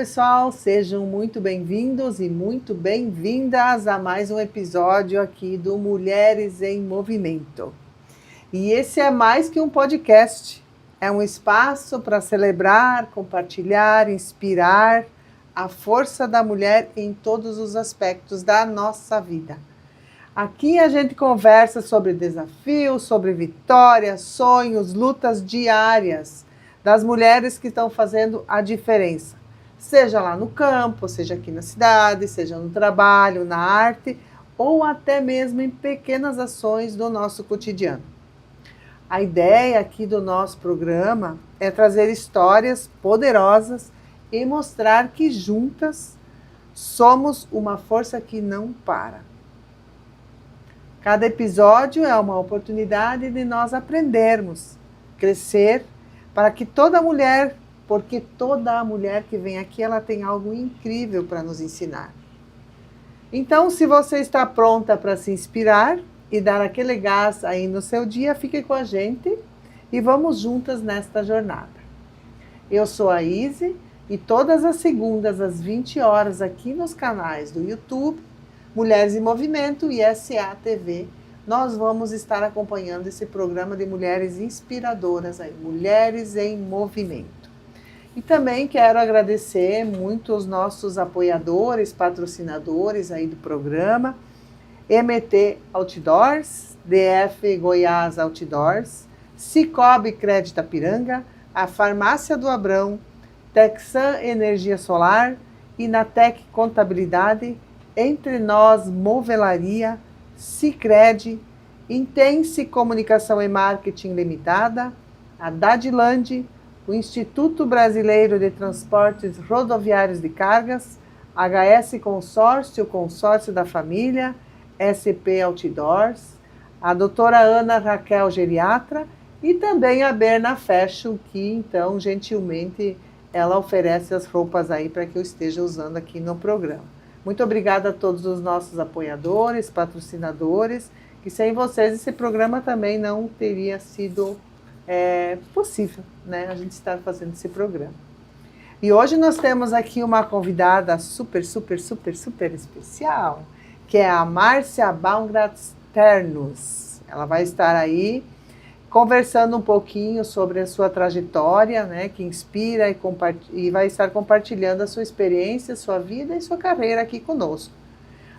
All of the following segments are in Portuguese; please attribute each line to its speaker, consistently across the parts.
Speaker 1: pessoal, sejam muito bem-vindos e muito bem-vindas a mais um episódio aqui do Mulheres em Movimento. E esse é mais que um podcast, é um espaço para celebrar, compartilhar, inspirar a força da mulher em todos os aspectos da nossa vida. Aqui a gente conversa sobre desafios, sobre vitórias, sonhos, lutas diárias das mulheres que estão fazendo a diferença. Seja lá no campo, seja aqui na cidade, seja no trabalho, na arte, ou até mesmo em pequenas ações do nosso cotidiano. A ideia aqui do nosso programa é trazer histórias poderosas e mostrar que juntas somos uma força que não para. Cada episódio é uma oportunidade de nós aprendermos, crescer, para que toda mulher, porque toda mulher que vem aqui, ela tem algo incrível para nos ensinar. Então, se você está pronta para se inspirar e dar aquele gás aí no seu dia, fique com a gente e vamos juntas nesta jornada. Eu sou a Izzy e todas as segundas às 20 horas aqui nos canais do YouTube, Mulheres em Movimento e SA TV, nós vamos estar acompanhando esse programa de mulheres inspiradoras aí, Mulheres em Movimento. E também quero agradecer muito os nossos apoiadores, patrocinadores aí do programa, MT Outdoors, DF Goiás Outdoors, Cicobi Crédito Piranga, a Farmácia do Abrão, Texan Energia Solar, Inatec Contabilidade, Entre Nós Movelaria, Sicredi, Intense Comunicação e Marketing Limitada, a Dadland, o Instituto Brasileiro de Transportes Rodoviários de Cargas, HS Consórcio, Consórcio da Família, SP Outdoors, a doutora Ana Raquel Geriatra e também a Berna Fashion, que então gentilmente ela oferece as roupas aí para que eu esteja usando aqui no programa. Muito obrigada a todos os nossos apoiadores, patrocinadores, que sem vocês esse programa também não teria sido possível, né? A gente estar fazendo esse programa. E hoje nós temos aqui uma convidada super especial, que é a Márcia Baumgart-Ternus. Ela vai estar aí conversando um pouquinho sobre a sua trajetória, né, que inspira e vai estar compartilhando a sua experiência, sua vida e sua carreira aqui conosco.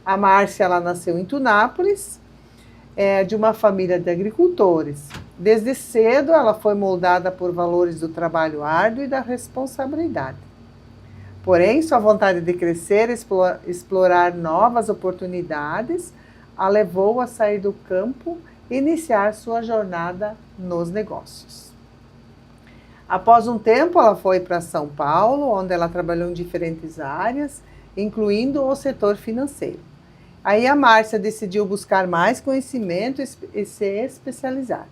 Speaker 1: A Márcia, ela nasceu em Tunápolis, de uma família de agricultores. Desde cedo, ela foi moldada por valores do trabalho árduo e da responsabilidade. Porém, sua vontade de crescer e explorar novas oportunidades a levou a sair do campo e iniciar sua jornada nos negócios. Após um tempo, ela foi para São Paulo, onde ela trabalhou em diferentes áreas, incluindo o setor financeiro. Aí a Márcia decidiu buscar mais conhecimento e se especializar.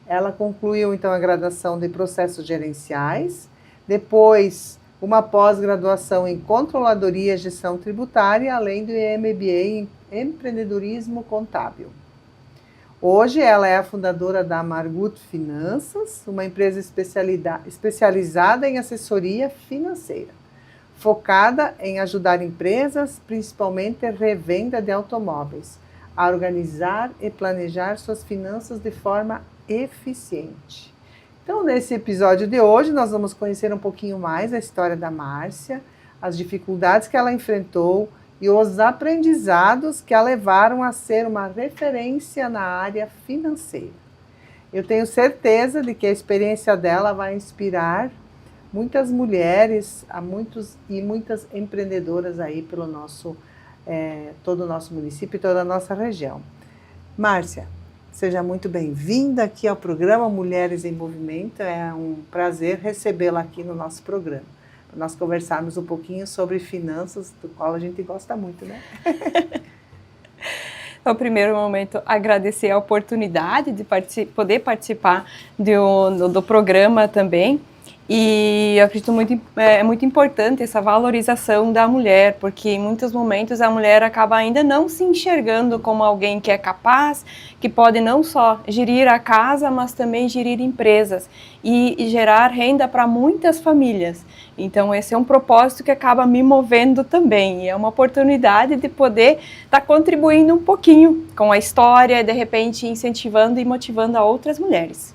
Speaker 1: Ela concluiu então a graduação de processos gerenciais, depois uma pós-graduação em controladoria e gestão tributária, além do MBA em empreendedorismo contábil. Hoje ela é a fundadora da Margut Finanças, uma empresa especializada em assessoria financeira, focada em ajudar empresas, principalmente revenda de automóveis, a organizar e planejar suas finanças de forma eficiente. Então, nesse episódio de hoje, nós vamos conhecer um pouquinho mais a história da Márcia, as dificuldades que ela enfrentou, e os aprendizados que a levaram a ser uma referência na área financeira. Eu tenho certeza de que a experiência dela vai inspirar muitas mulheres, muitas empreendedoras aí pelo todo o nosso município e toda a nossa região. Márcia, seja muito bem-vinda aqui ao programa Mulheres em Movimento. É um prazer recebê-la aqui no nosso programa. Nós conversarmos um pouquinho sobre finanças, do qual a gente gosta muito, né?
Speaker 2: No primeiro momento, agradecer a oportunidade de poder participar do programa também. E eu acredito é muito importante essa valorização da mulher, porque em muitos momentos a mulher acaba ainda não se enxergando como alguém que é capaz, que pode não só gerir a casa, mas também gerir empresas e gerar renda para muitas famílias. Então esse é um propósito que acaba me movendo também, e é uma oportunidade de poder estar contribuindo um pouquinho com a história e de repente incentivando e motivando a outras mulheres.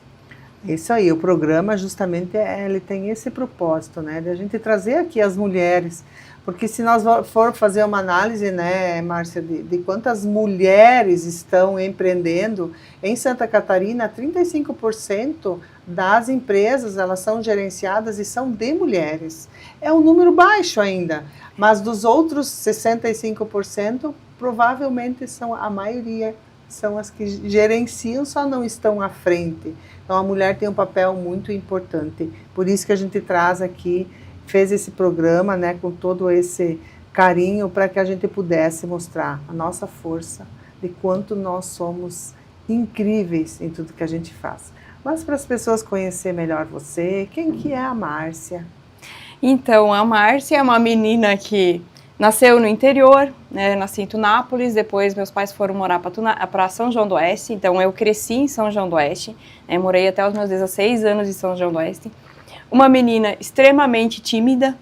Speaker 1: Isso aí, o programa justamente ele tem esse propósito, né, de a gente trazer aqui as mulheres, porque se nós for fazer uma análise, né, Márcia, de quantas mulheres estão empreendendo, em Santa Catarina, 35% das empresas, elas são gerenciadas e são de mulheres. É um número baixo ainda, mas dos outros 65%, provavelmente são a maioria, são as que gerenciam, só não estão à frente. Então a mulher tem um papel muito importante, por isso que a gente traz aqui, fez esse programa, né, com todo esse carinho, para que a gente pudesse mostrar a nossa força, de quanto nós somos incríveis em tudo que a gente faz. Mas para as pessoas conhecer melhor você, quem que é a Márcia?
Speaker 2: Então, a Márcia é uma menina que nasceu no interior, né, nasci em Tunápolis, depois meus pais foram morar para São João do Oeste, então eu cresci em São João do Oeste, né, morei até os meus 16 anos em São João do Oeste. Uma menina extremamente tímida,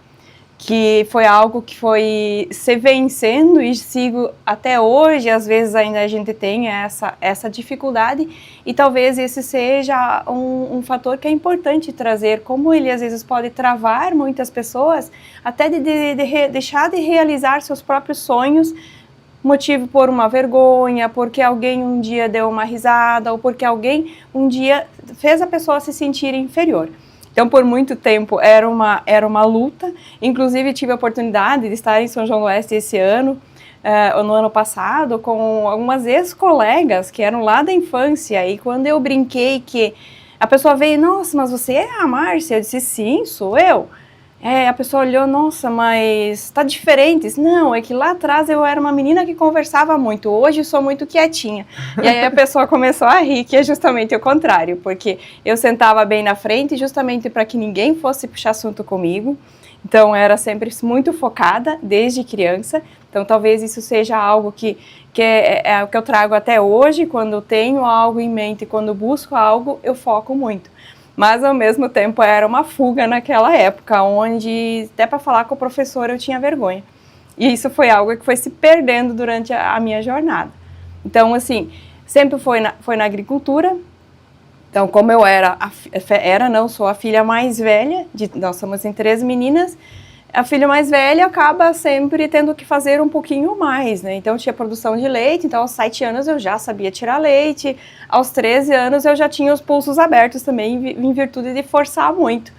Speaker 2: que foi algo que foi se vencendo e sigo até hoje, às vezes ainda a gente tem essa dificuldade, e talvez esse seja um fator que é importante trazer, como ele às vezes pode travar muitas pessoas, até de deixar de realizar seus próprios sonhos, motivo por uma vergonha, porque alguém um dia deu uma risada, ou porque alguém um dia fez a pessoa se sentir inferior. Então, por muito tempo, era uma luta. Inclusive, tive a oportunidade de estar em São João do Oeste esse ano, no ano passado, com algumas ex-colegas que eram lá da infância. E quando eu brinquei que a pessoa veio, nossa, mas você é a Márcia? Eu disse, sim, sou eu. A pessoa olhou, nossa, mas tá diferente. Não, é que lá atrás eu era uma menina que conversava muito, hoje sou muito quietinha. E aí a pessoa começou a rir, que é justamente o contrário, porque eu sentava bem na frente justamente para que ninguém fosse puxar assunto comigo. Então, era sempre muito focada, desde criança. Então, talvez isso seja algo que é o que eu trago até hoje, quando tenho algo em mente, quando busco algo, eu foco muito. Mas, ao mesmo tempo, era uma fuga naquela época, onde até para falar com o professor eu tinha vergonha. E isso foi algo que foi se perdendo durante a minha jornada. Então, assim, sempre foi na agricultura. Então, como eu sou a filha mais velha, nós somos em 3 meninas, a filha mais velha acaba sempre tendo que fazer um pouquinho mais, né? Então, tinha produção de leite, então aos 7 anos eu já sabia tirar leite, aos 13 anos eu já tinha os pulsos abertos também, em virtude de forçar muito.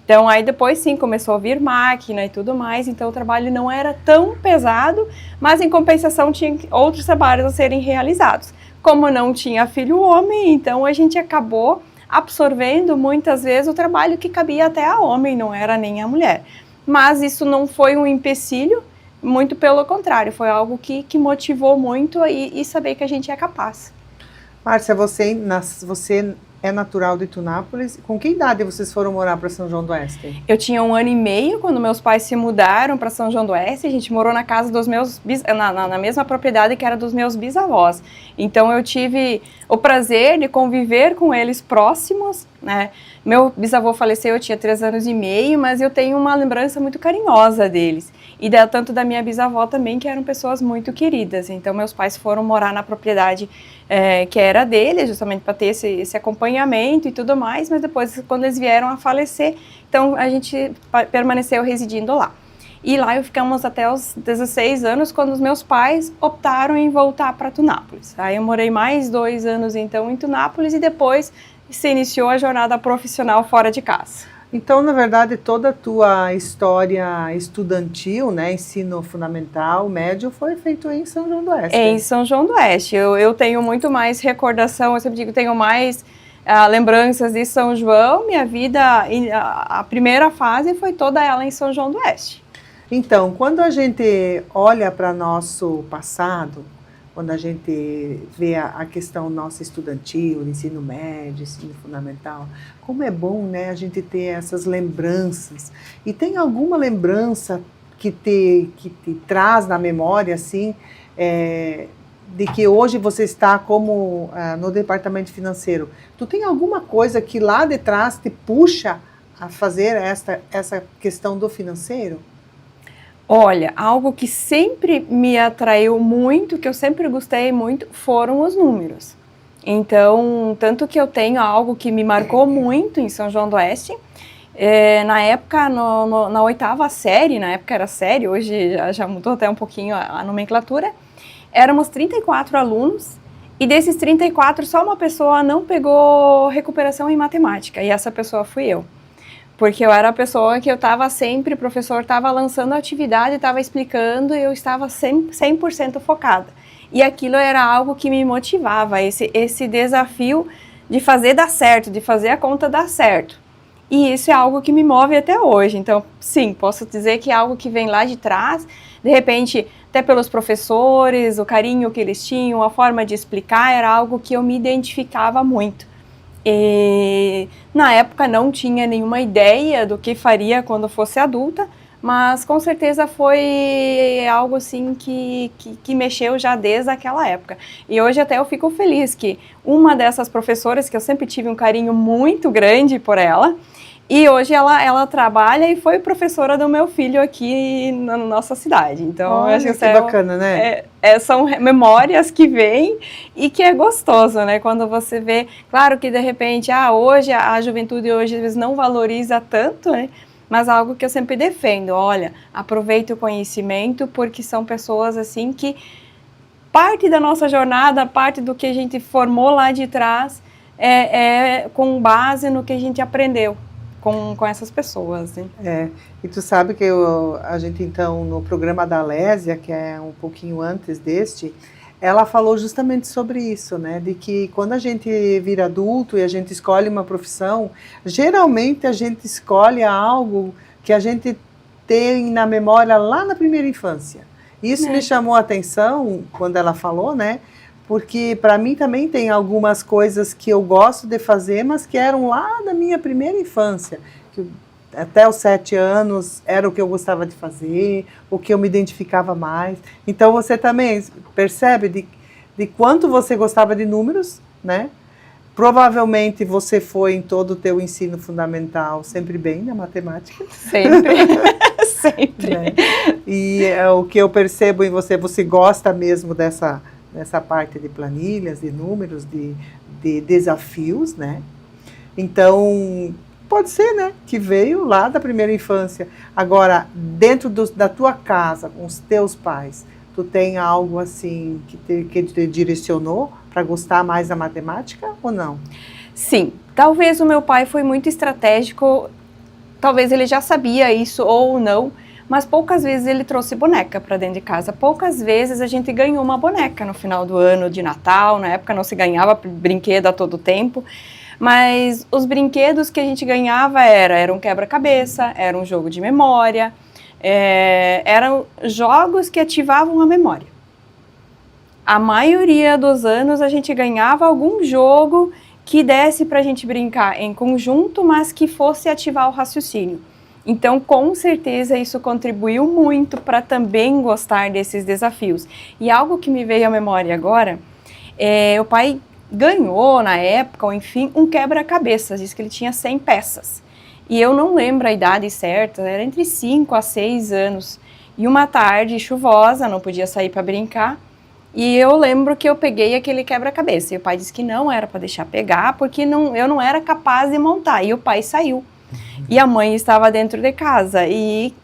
Speaker 2: Então, aí depois sim, começou a vir máquina e tudo mais, então o trabalho não era tão pesado, mas em compensação tinha outros trabalhos a serem realizados. Como não tinha filho homem, então a gente acabou absorvendo muitas vezes o trabalho que cabia até a homem, não era nem a mulher. Mas isso não foi um empecilho, muito pelo contrário, foi algo que motivou muito e saber que a gente é capaz.
Speaker 1: Márcia, você é natural de Tunápolis. Com que idade vocês foram morar para São João do Oeste?
Speaker 2: Eu tinha 1 ano e meio quando meus pais se mudaram para São João do Oeste. A gente morou na casa dos meus na mesma propriedade que era dos meus bisavós. Então eu tive o prazer de conviver com eles próximos, né? Meu bisavô faleceu, eu tinha 3 anos e meio, mas eu tenho uma lembrança muito carinhosa deles. E tanto da minha bisavó também, que eram pessoas muito queridas. Então meus pais foram morar na propriedade que era deles, justamente para ter esse acompanhamento e tudo mais, mas depois, quando eles vieram a falecer, então a gente permaneceu residindo lá. E lá eu ficamos até os 16 anos, quando os meus pais optaram em voltar para Tunápolis. Aí eu morei mais 2 anos, então, em Tunápolis, e depois se iniciou a jornada profissional fora de casa.
Speaker 1: Então, na verdade, toda a tua história estudantil, né, ensino fundamental, médio, foi feito em São João do Oeste.
Speaker 2: Em São João do Oeste. Eu tenho muito mais recordação, eu sempre digo, tenho mais lembranças de São João. Minha vida, a primeira fase foi toda ela em São João do Oeste.
Speaker 1: Então, quando a gente olha para nosso passado, quando a gente vê a questão nossa estudantil, ensino médio, ensino fundamental, como é bom, né, a gente ter essas lembranças. E tem alguma lembrança que te traz na memória, assim, de que hoje você está como no departamento financeiro? Tu tem alguma coisa que lá de trás te puxa a fazer essa questão do financeiro?
Speaker 2: Olha, algo que sempre me atraiu muito, que eu sempre gostei muito, foram os números. Então, tanto que eu tenho algo que me marcou muito em São João do Oeste. Na época, na oitava série, na época era série, hoje já mudou até um pouquinho a nomenclatura, éramos 34 alunos, e desses 34, só uma pessoa não pegou recuperação em matemática, e essa pessoa fui eu. Porque eu era a pessoa que eu estava sempre, o professor estava lançando a atividade, estava explicando, e eu estava 100% focada. E aquilo era algo que me motivava, esse desafio de fazer dar certo, de fazer a conta dar certo. E isso é algo que me move até hoje. Então, sim, posso dizer que é algo que vem lá de trás, de repente, até pelos professores, o carinho que eles tinham, a forma de explicar, era algo que eu me identificava muito. E na época não tinha nenhuma ideia do que faria quando fosse adulta, mas com certeza foi algo assim que mexeu já desde aquela época. E hoje até eu fico feliz que uma dessas professoras, que eu sempre tive um carinho muito grande por ela, e hoje ela trabalha e foi professora do meu filho aqui na nossa cidade. Então,
Speaker 1: olha,
Speaker 2: acho
Speaker 1: que bacana, né?
Speaker 2: São memórias que vêm e que é gostoso, né? Quando você vê, claro que de repente, hoje a juventude hoje às vezes não valoriza tanto, né? Mas algo que eu sempre defendo, olha, aproveite o conhecimento, porque são pessoas assim que parte da nossa jornada, parte do que a gente formou lá de trás é com base no que a gente aprendeu com essas pessoas, né?
Speaker 1: E tu sabe que a gente então, no programa da Lésia, que é um pouquinho antes deste, ela falou justamente sobre isso, né, de que quando a gente vira adulto e a gente escolhe uma profissão, geralmente a gente escolhe algo que a gente tem na memória lá na primeira infância. Isso me chamou a atenção quando ela falou, né, porque para mim também tem algumas coisas que eu gosto de fazer, mas que eram lá da minha primeira infância, que até os 7 anos era o que eu gostava de fazer, o que eu me identificava mais. Então você também percebe de quanto você gostava de números, né? Provavelmente você foi em todo o teu ensino fundamental sempre bem na matemática.
Speaker 2: Sempre, sempre.
Speaker 1: Né? E o que eu percebo em você, você gosta mesmo dessa parte de planilhas, de números, de desafios, né? Então, pode ser, né, que veio lá da primeira infância. Agora, dentro da tua casa, com os teus pais, tu tem algo assim que te direcionou para gostar mais da matemática ou não?
Speaker 2: Sim, talvez o meu pai foi muito estratégico, talvez ele já sabia isso ou não, mas poucas vezes ele trouxe boneca para dentro de casa. Poucas vezes a gente ganhou uma boneca no final do ano de Natal, na época não se ganhava brinquedo a todo tempo, mas os brinquedos que a gente ganhava era um quebra-cabeça, era um jogo de memória, eram jogos que ativavam a memória. A maioria dos anos a gente ganhava algum jogo que desse para a gente brincar em conjunto, mas que fosse ativar o raciocínio. Então, com certeza, isso contribuiu muito para também gostar desses desafios. E algo que me veio à memória agora, o pai ganhou na época, ou enfim, um quebra-cabeças, diz que ele tinha 100 peças. E eu não lembro a idade certa, era entre 5 a 6 anos. E uma tarde chuvosa, não podia sair para brincar, e eu lembro que eu peguei aquele quebra-cabeça. E o pai disse que não era para deixar pegar, porque eu não era capaz de montar. E o pai saiu. E a mãe estava dentro de casa. E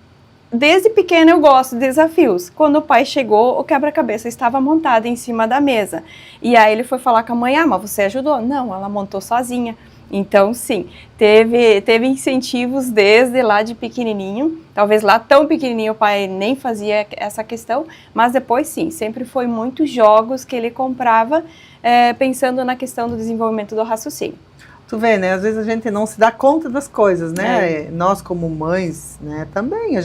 Speaker 2: desde pequena eu gosto de desafios. Quando o pai chegou, o quebra-cabeça estava montado em cima da mesa. E aí ele foi falar com a mãe, mas você ajudou? Não, ela montou sozinha. Então, sim, teve incentivos desde lá de pequenininho. Talvez lá tão pequenininho o pai nem fazia essa questão, mas depois sim, sempre foi muitos jogos que ele comprava pensando na questão do desenvolvimento do raciocínio.
Speaker 1: Tu vê, né? Às vezes a gente não se dá conta das coisas, né? Nós como mães, né? Também,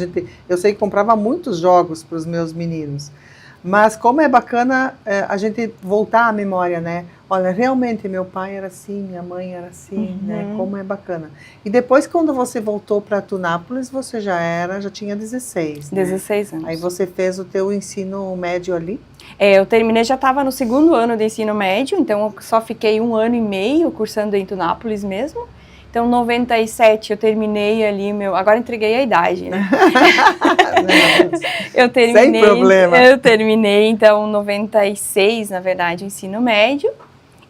Speaker 1: eu sei que comprava muitos jogos para os meus meninos. Mas como é bacana a gente voltar à memória, né? Olha, realmente meu pai era assim, minha mãe era assim, né? Como é bacana. E depois, quando você voltou para Tunápolis, você já tinha 16, né?
Speaker 2: 16 anos.
Speaker 1: Aí você fez o teu ensino médio ali?
Speaker 2: Eu terminei, já estava no 2º ano de ensino médio, então eu só fiquei 1 ano e meio cursando em Tunápolis mesmo. Então, em 97 eu terminei ali agora entreguei a idade, né?
Speaker 1: Sem problema.
Speaker 2: Eu terminei, então, em 96, na verdade, o ensino médio.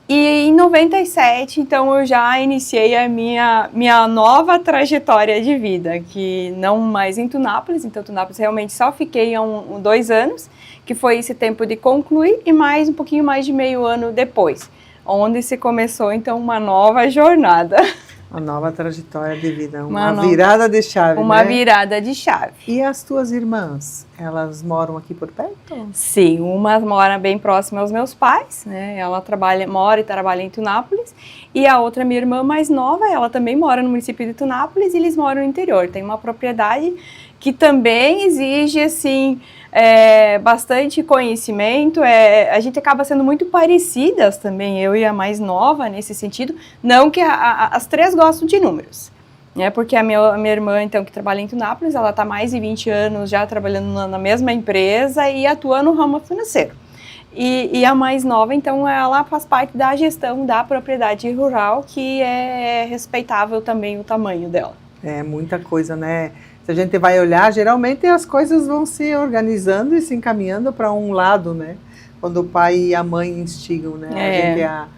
Speaker 2: E em 97, então, eu já iniciei a minha nova trajetória de vida, que não mais em Tunápolis. Então, Tunápolis realmente só fiquei há 2 anos, que foi esse tempo de concluir, e mais um pouquinho mais de meio ano depois, onde se começou, então, uma nova jornada.
Speaker 1: Uma nova trajetória de vida, uma virada de chave,
Speaker 2: Uma virada de chave.
Speaker 1: E as tuas irmãs, elas moram aqui por perto?
Speaker 2: Sim, uma mora bem próxima aos meus pais, né? Ela mora e trabalha em Tunápolis. E a outra, minha irmã mais nova, ela também mora no município de Tunápolis e eles moram no interior. Tem uma propriedade que também exige, assim, bastante conhecimento. A gente acaba sendo muito parecidas também, eu e a mais nova, nesse sentido. Não que as três gostam de números, né? Porque a minha irmã, então, que trabalha em Tunápolis, ela está mais de 20 anos já trabalhando na mesma empresa e atua no ramo financeiro. E a mais nova, então, ela faz parte da gestão da propriedade rural, que é respeitável também o tamanho dela.
Speaker 1: É muita coisa, né? Se a gente vai olhar, geralmente as coisas vão se organizando e se encaminhando para um lado, né? Quando o pai e a mãe instigam, né? A gente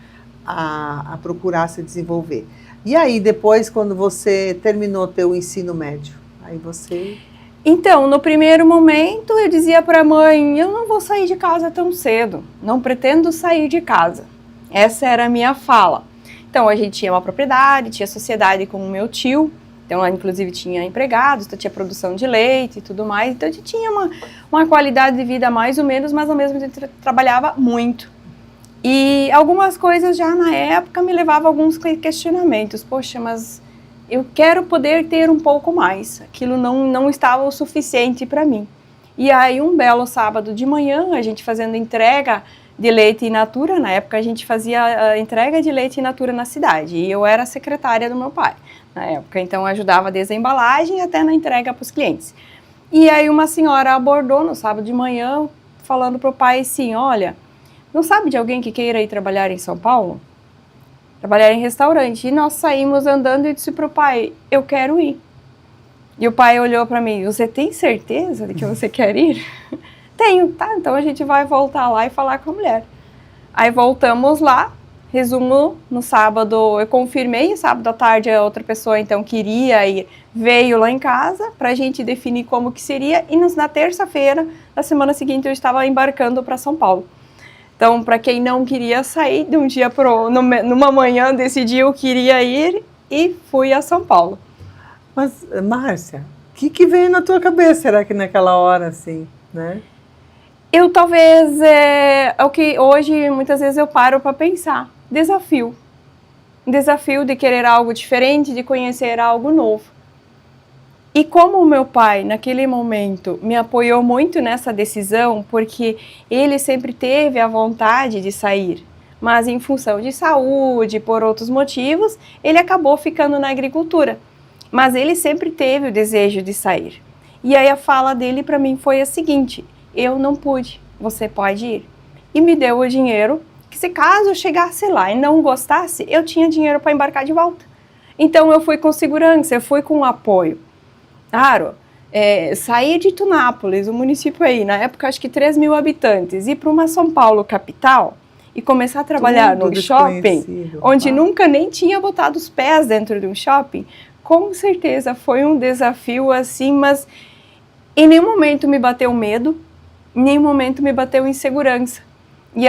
Speaker 1: a procurar se desenvolver. E aí, depois, quando você terminou teu ensino médio, aí você...
Speaker 2: Então, no primeiro momento, eu dizia para a mãe, eu não vou sair de casa tão cedo, não pretendo sair de casa. Essa era a minha fala. Então, a gente tinha uma propriedade, tinha sociedade com o meu tio, então, ela, inclusive, tinha empregados, então, tinha produção de leite e tudo mais. Então, a gente tinha uma qualidade de vida mais ou menos, mas ao mesmo tempo trabalhava muito. E algumas coisas já na época me levavam a alguns questionamentos. Poxa, mas eu quero poder ter um pouco mais. Aquilo não estava o suficiente para mim. E aí, um belo sábado de manhã, a gente fazendo entrega de leite in natura. Na época, a gente fazia a entrega de leite in natura na cidade. E eu era secretária do meu pai na época, então ajudava desde a embalagem até na entrega para os clientes. E aí uma senhora abordou no sábado de manhã, falando para o pai assim, olha, não sabe de alguém que queira ir trabalhar em São Paulo? Trabalhar em restaurante. E nós saímos andando e disse para o pai, eu quero ir. E o pai olhou para mim, você tem certeza de que você quer ir? Tenho, tá, então a gente vai voltar lá e falar com a mulher. Aí voltamos lá. Resumo, no sábado eu confirmei, sábado à tarde a outra pessoa então queria ir, veio lá em casa para a gente definir como que seria e na terça-feira, na semana seguinte eu estava embarcando para São Paulo. Então, para quem não queria sair, de um dia numa manhã decidiu que queria ir e fui a São Paulo.
Speaker 1: Mas, Márcia, o que veio na tua cabeça, será que naquela hora assim, né?
Speaker 2: Eu talvez, é o que hoje muitas vezes eu paro para pensar. Desafio. Desafio de querer algo diferente, de conhecer algo novo. E como o meu pai, naquele momento, me apoiou muito nessa decisão, porque ele sempre teve a vontade de sair, mas em função de saúde, por outros motivos, ele acabou ficando na agricultura. Mas ele sempre teve o desejo de sair. E aí a fala dele para mim foi a seguinte, eu não pude, você pode ir. E me deu o dinheiro, que se caso eu chegasse lá e não gostasse, eu tinha dinheiro para embarcar de volta. Então eu fui com segurança, eu fui com apoio. Claro, sair de Tunápolis, o município aí, na época acho que 3 mil habitantes, ir para uma São Paulo capital e começar a trabalhar num shopping, onde nunca nem tinha botado os pés dentro de um shopping, com certeza foi um desafio assim, mas em nenhum momento me bateu medo, em nenhum momento me bateu insegurança. E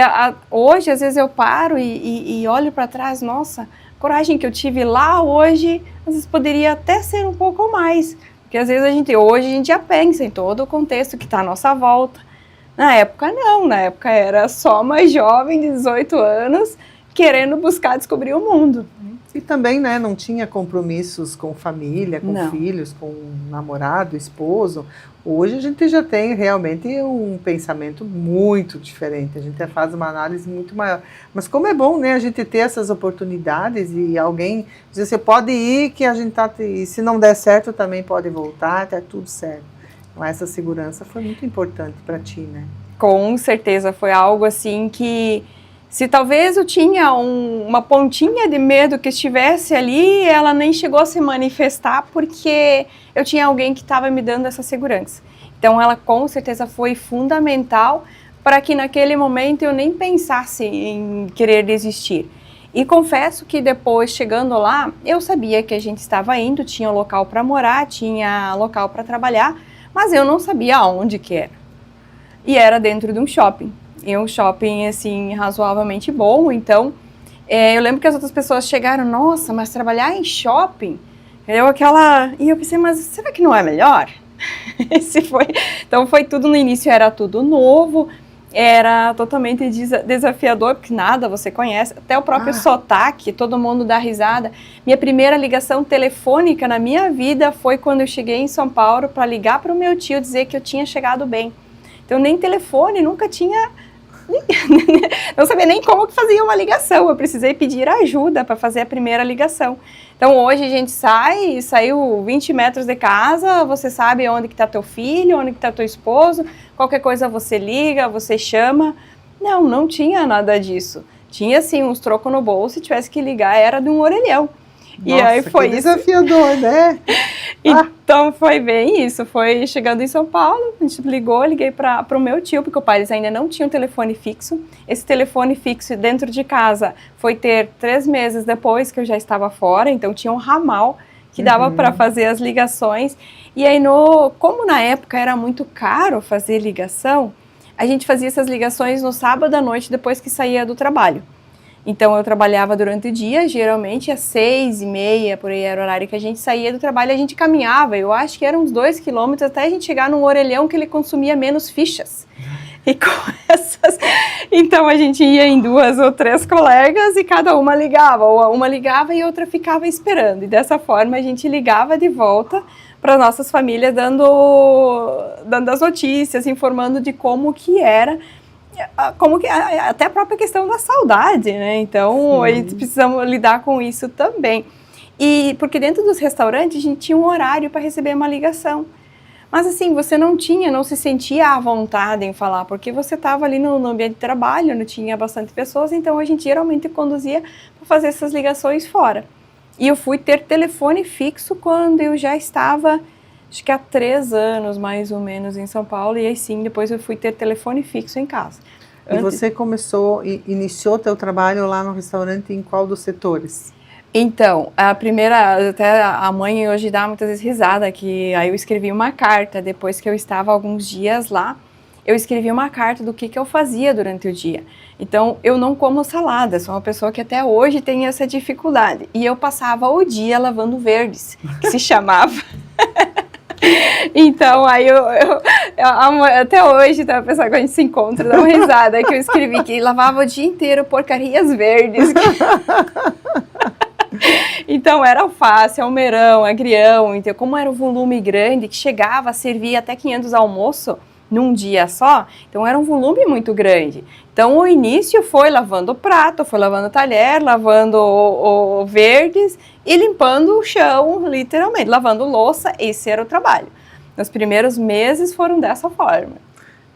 Speaker 2: hoje, às vezes, eu paro e olho para trás, nossa, a coragem que eu tive lá hoje, às vezes poderia até ser um pouco mais. Porque às vezes hoje a gente já pensa em todo o contexto que está à nossa volta. Na época não, na época era só mais jovem de 18 anos, querendo buscar descobrir o mundo.
Speaker 1: E também, né, não tinha compromissos com família, com
Speaker 2: Não.
Speaker 1: filhos, com namorado, esposo. Hoje a gente já tem realmente um pensamento muito diferente, a gente faz uma análise muito maior. Mas como é bom, né, a gente ter essas oportunidades e alguém dizer, você pode ir que a gente tá, e se não der certo também pode voltar, tá tudo certo. Então essa segurança foi muito importante para ti, né?
Speaker 2: Com certeza, foi algo assim que, se talvez eu tinha uma pontinha de medo que estivesse ali, ela nem chegou a se manifestar porque eu tinha alguém que estava me dando essa segurança. Então ela com certeza foi fundamental para que naquele momento eu nem pensasse em querer desistir. E confesso que depois, chegando lá, eu sabia que a gente estava indo, tinha local para morar, tinha local para trabalhar, mas eu não sabia aonde que era. E era dentro de um shopping. E um shopping, assim, razoavelmente bom. Então, eu lembro que as outras pessoas chegaram, nossa, mas trabalhar em shopping? E eu pensei, mas será que não é melhor? Então, foi tudo no início, era tudo novo, era totalmente desafiador, porque nada você conhece, até o próprio sotaque, todo mundo dá risada. Minha primeira ligação telefônica na minha vida foi quando eu cheguei em São Paulo para ligar para o meu tio dizer que eu tinha chegado bem. Então, nem telefone, nunca tinha... Não sabia nem como que fazia uma ligação, eu precisei pedir ajuda para fazer a primeira ligação. Então, hoje a gente saiu 20 metros de casa, você sabe onde que está teu filho, onde que está teu esposo, qualquer coisa você liga, você chama. Não tinha nada disso. Tinha, assim, uns trocos no bolso, se tivesse que ligar, era de um orelhão.
Speaker 1: Nossa,
Speaker 2: e aí foi
Speaker 1: que desafiador, né?
Speaker 2: Então foi bem isso, foi chegando em São Paulo, a gente liguei para o meu tio, porque o pai eles ainda não tinham telefone fixo. Esse telefone fixo dentro de casa foi ter 3 meses depois que eu já estava fora, então tinha um ramal que dava para fazer as ligações. E aí, como na época era muito caro fazer ligação, a gente fazia essas ligações no sábado à noite depois que saía do trabalho. Então, eu trabalhava durante o dia, geralmente às 6h30, por aí era o horário que a gente saía do trabalho, a gente caminhava, eu acho que eram uns 2 quilômetros até a gente chegar num orelhão que ele consumia menos fichas. E com essas... Então, a gente ia em 2 ou 3 colegas e cada uma ligava, ou uma ligava e outra ficava esperando. E dessa forma, a gente ligava de volta para nossas famílias, dando as notícias, informando de como que era, até a própria questão da saudade, né? Então, a gente precisa lidar com isso também. E porque dentro dos restaurantes, a gente tinha um horário para receber uma ligação. Mas assim, você não se sentia à vontade em falar, porque você estava ali no ambiente de trabalho, não tinha bastante pessoas, então a gente geralmente conduzia para fazer essas ligações fora. E eu fui ter telefone fixo quando eu já estava, acho que há 3 anos, mais ou menos, em São Paulo, e aí sim, depois eu fui ter telefone fixo em casa.
Speaker 1: E você iniciou teu trabalho lá no restaurante em qual dos setores?
Speaker 2: Então, a primeira, até a mãe hoje dá muitas vezes risada, que aí eu escrevi uma carta, depois que eu estava alguns dias lá, eu escrevi uma carta do que eu fazia durante o dia. Então, eu não como salada, sou uma pessoa que até hoje tem essa dificuldade. E eu passava o dia lavando verdes, que se chamava. Então, aí até hoje, tá, a pessoa que a gente se encontra, dá uma risada, que eu escrevi que lavava o dia inteiro porcarias verdes. Então, era alface, almeirão, agrião, então, como era um volume grande, que chegava a servir até 500 almoços num dia só, então era um volume muito grande. Então, o início foi lavando o prato, foi lavando o talher, lavando o verdes e limpando o chão, literalmente, lavando louça, esse era o trabalho. Nos primeiros meses foram dessa forma.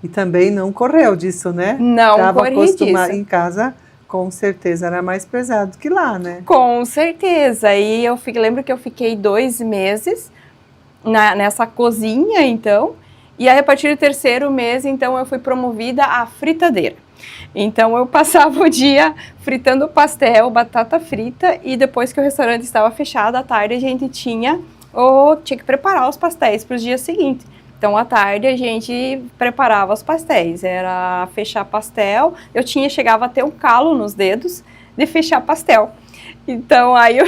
Speaker 1: E também não correu disso, né?
Speaker 2: Não corri disso.
Speaker 1: Em casa, com certeza, era mais pesado que lá, né?
Speaker 2: Com certeza. E lembro que eu fiquei 2 meses nessa cozinha, então. E aí, a partir do 3º mês, então, eu fui promovida à fritadeira. Então, eu passava o dia fritando pastel, batata frita, e depois que o restaurante estava fechado, à tarde a gente tinha que preparar os pastéis para os dias seguintes. Então, à tarde, a gente preparava os pastéis. Era fechar pastel. Chegava a ter um calo nos dedos de fechar pastel. Então, aí eu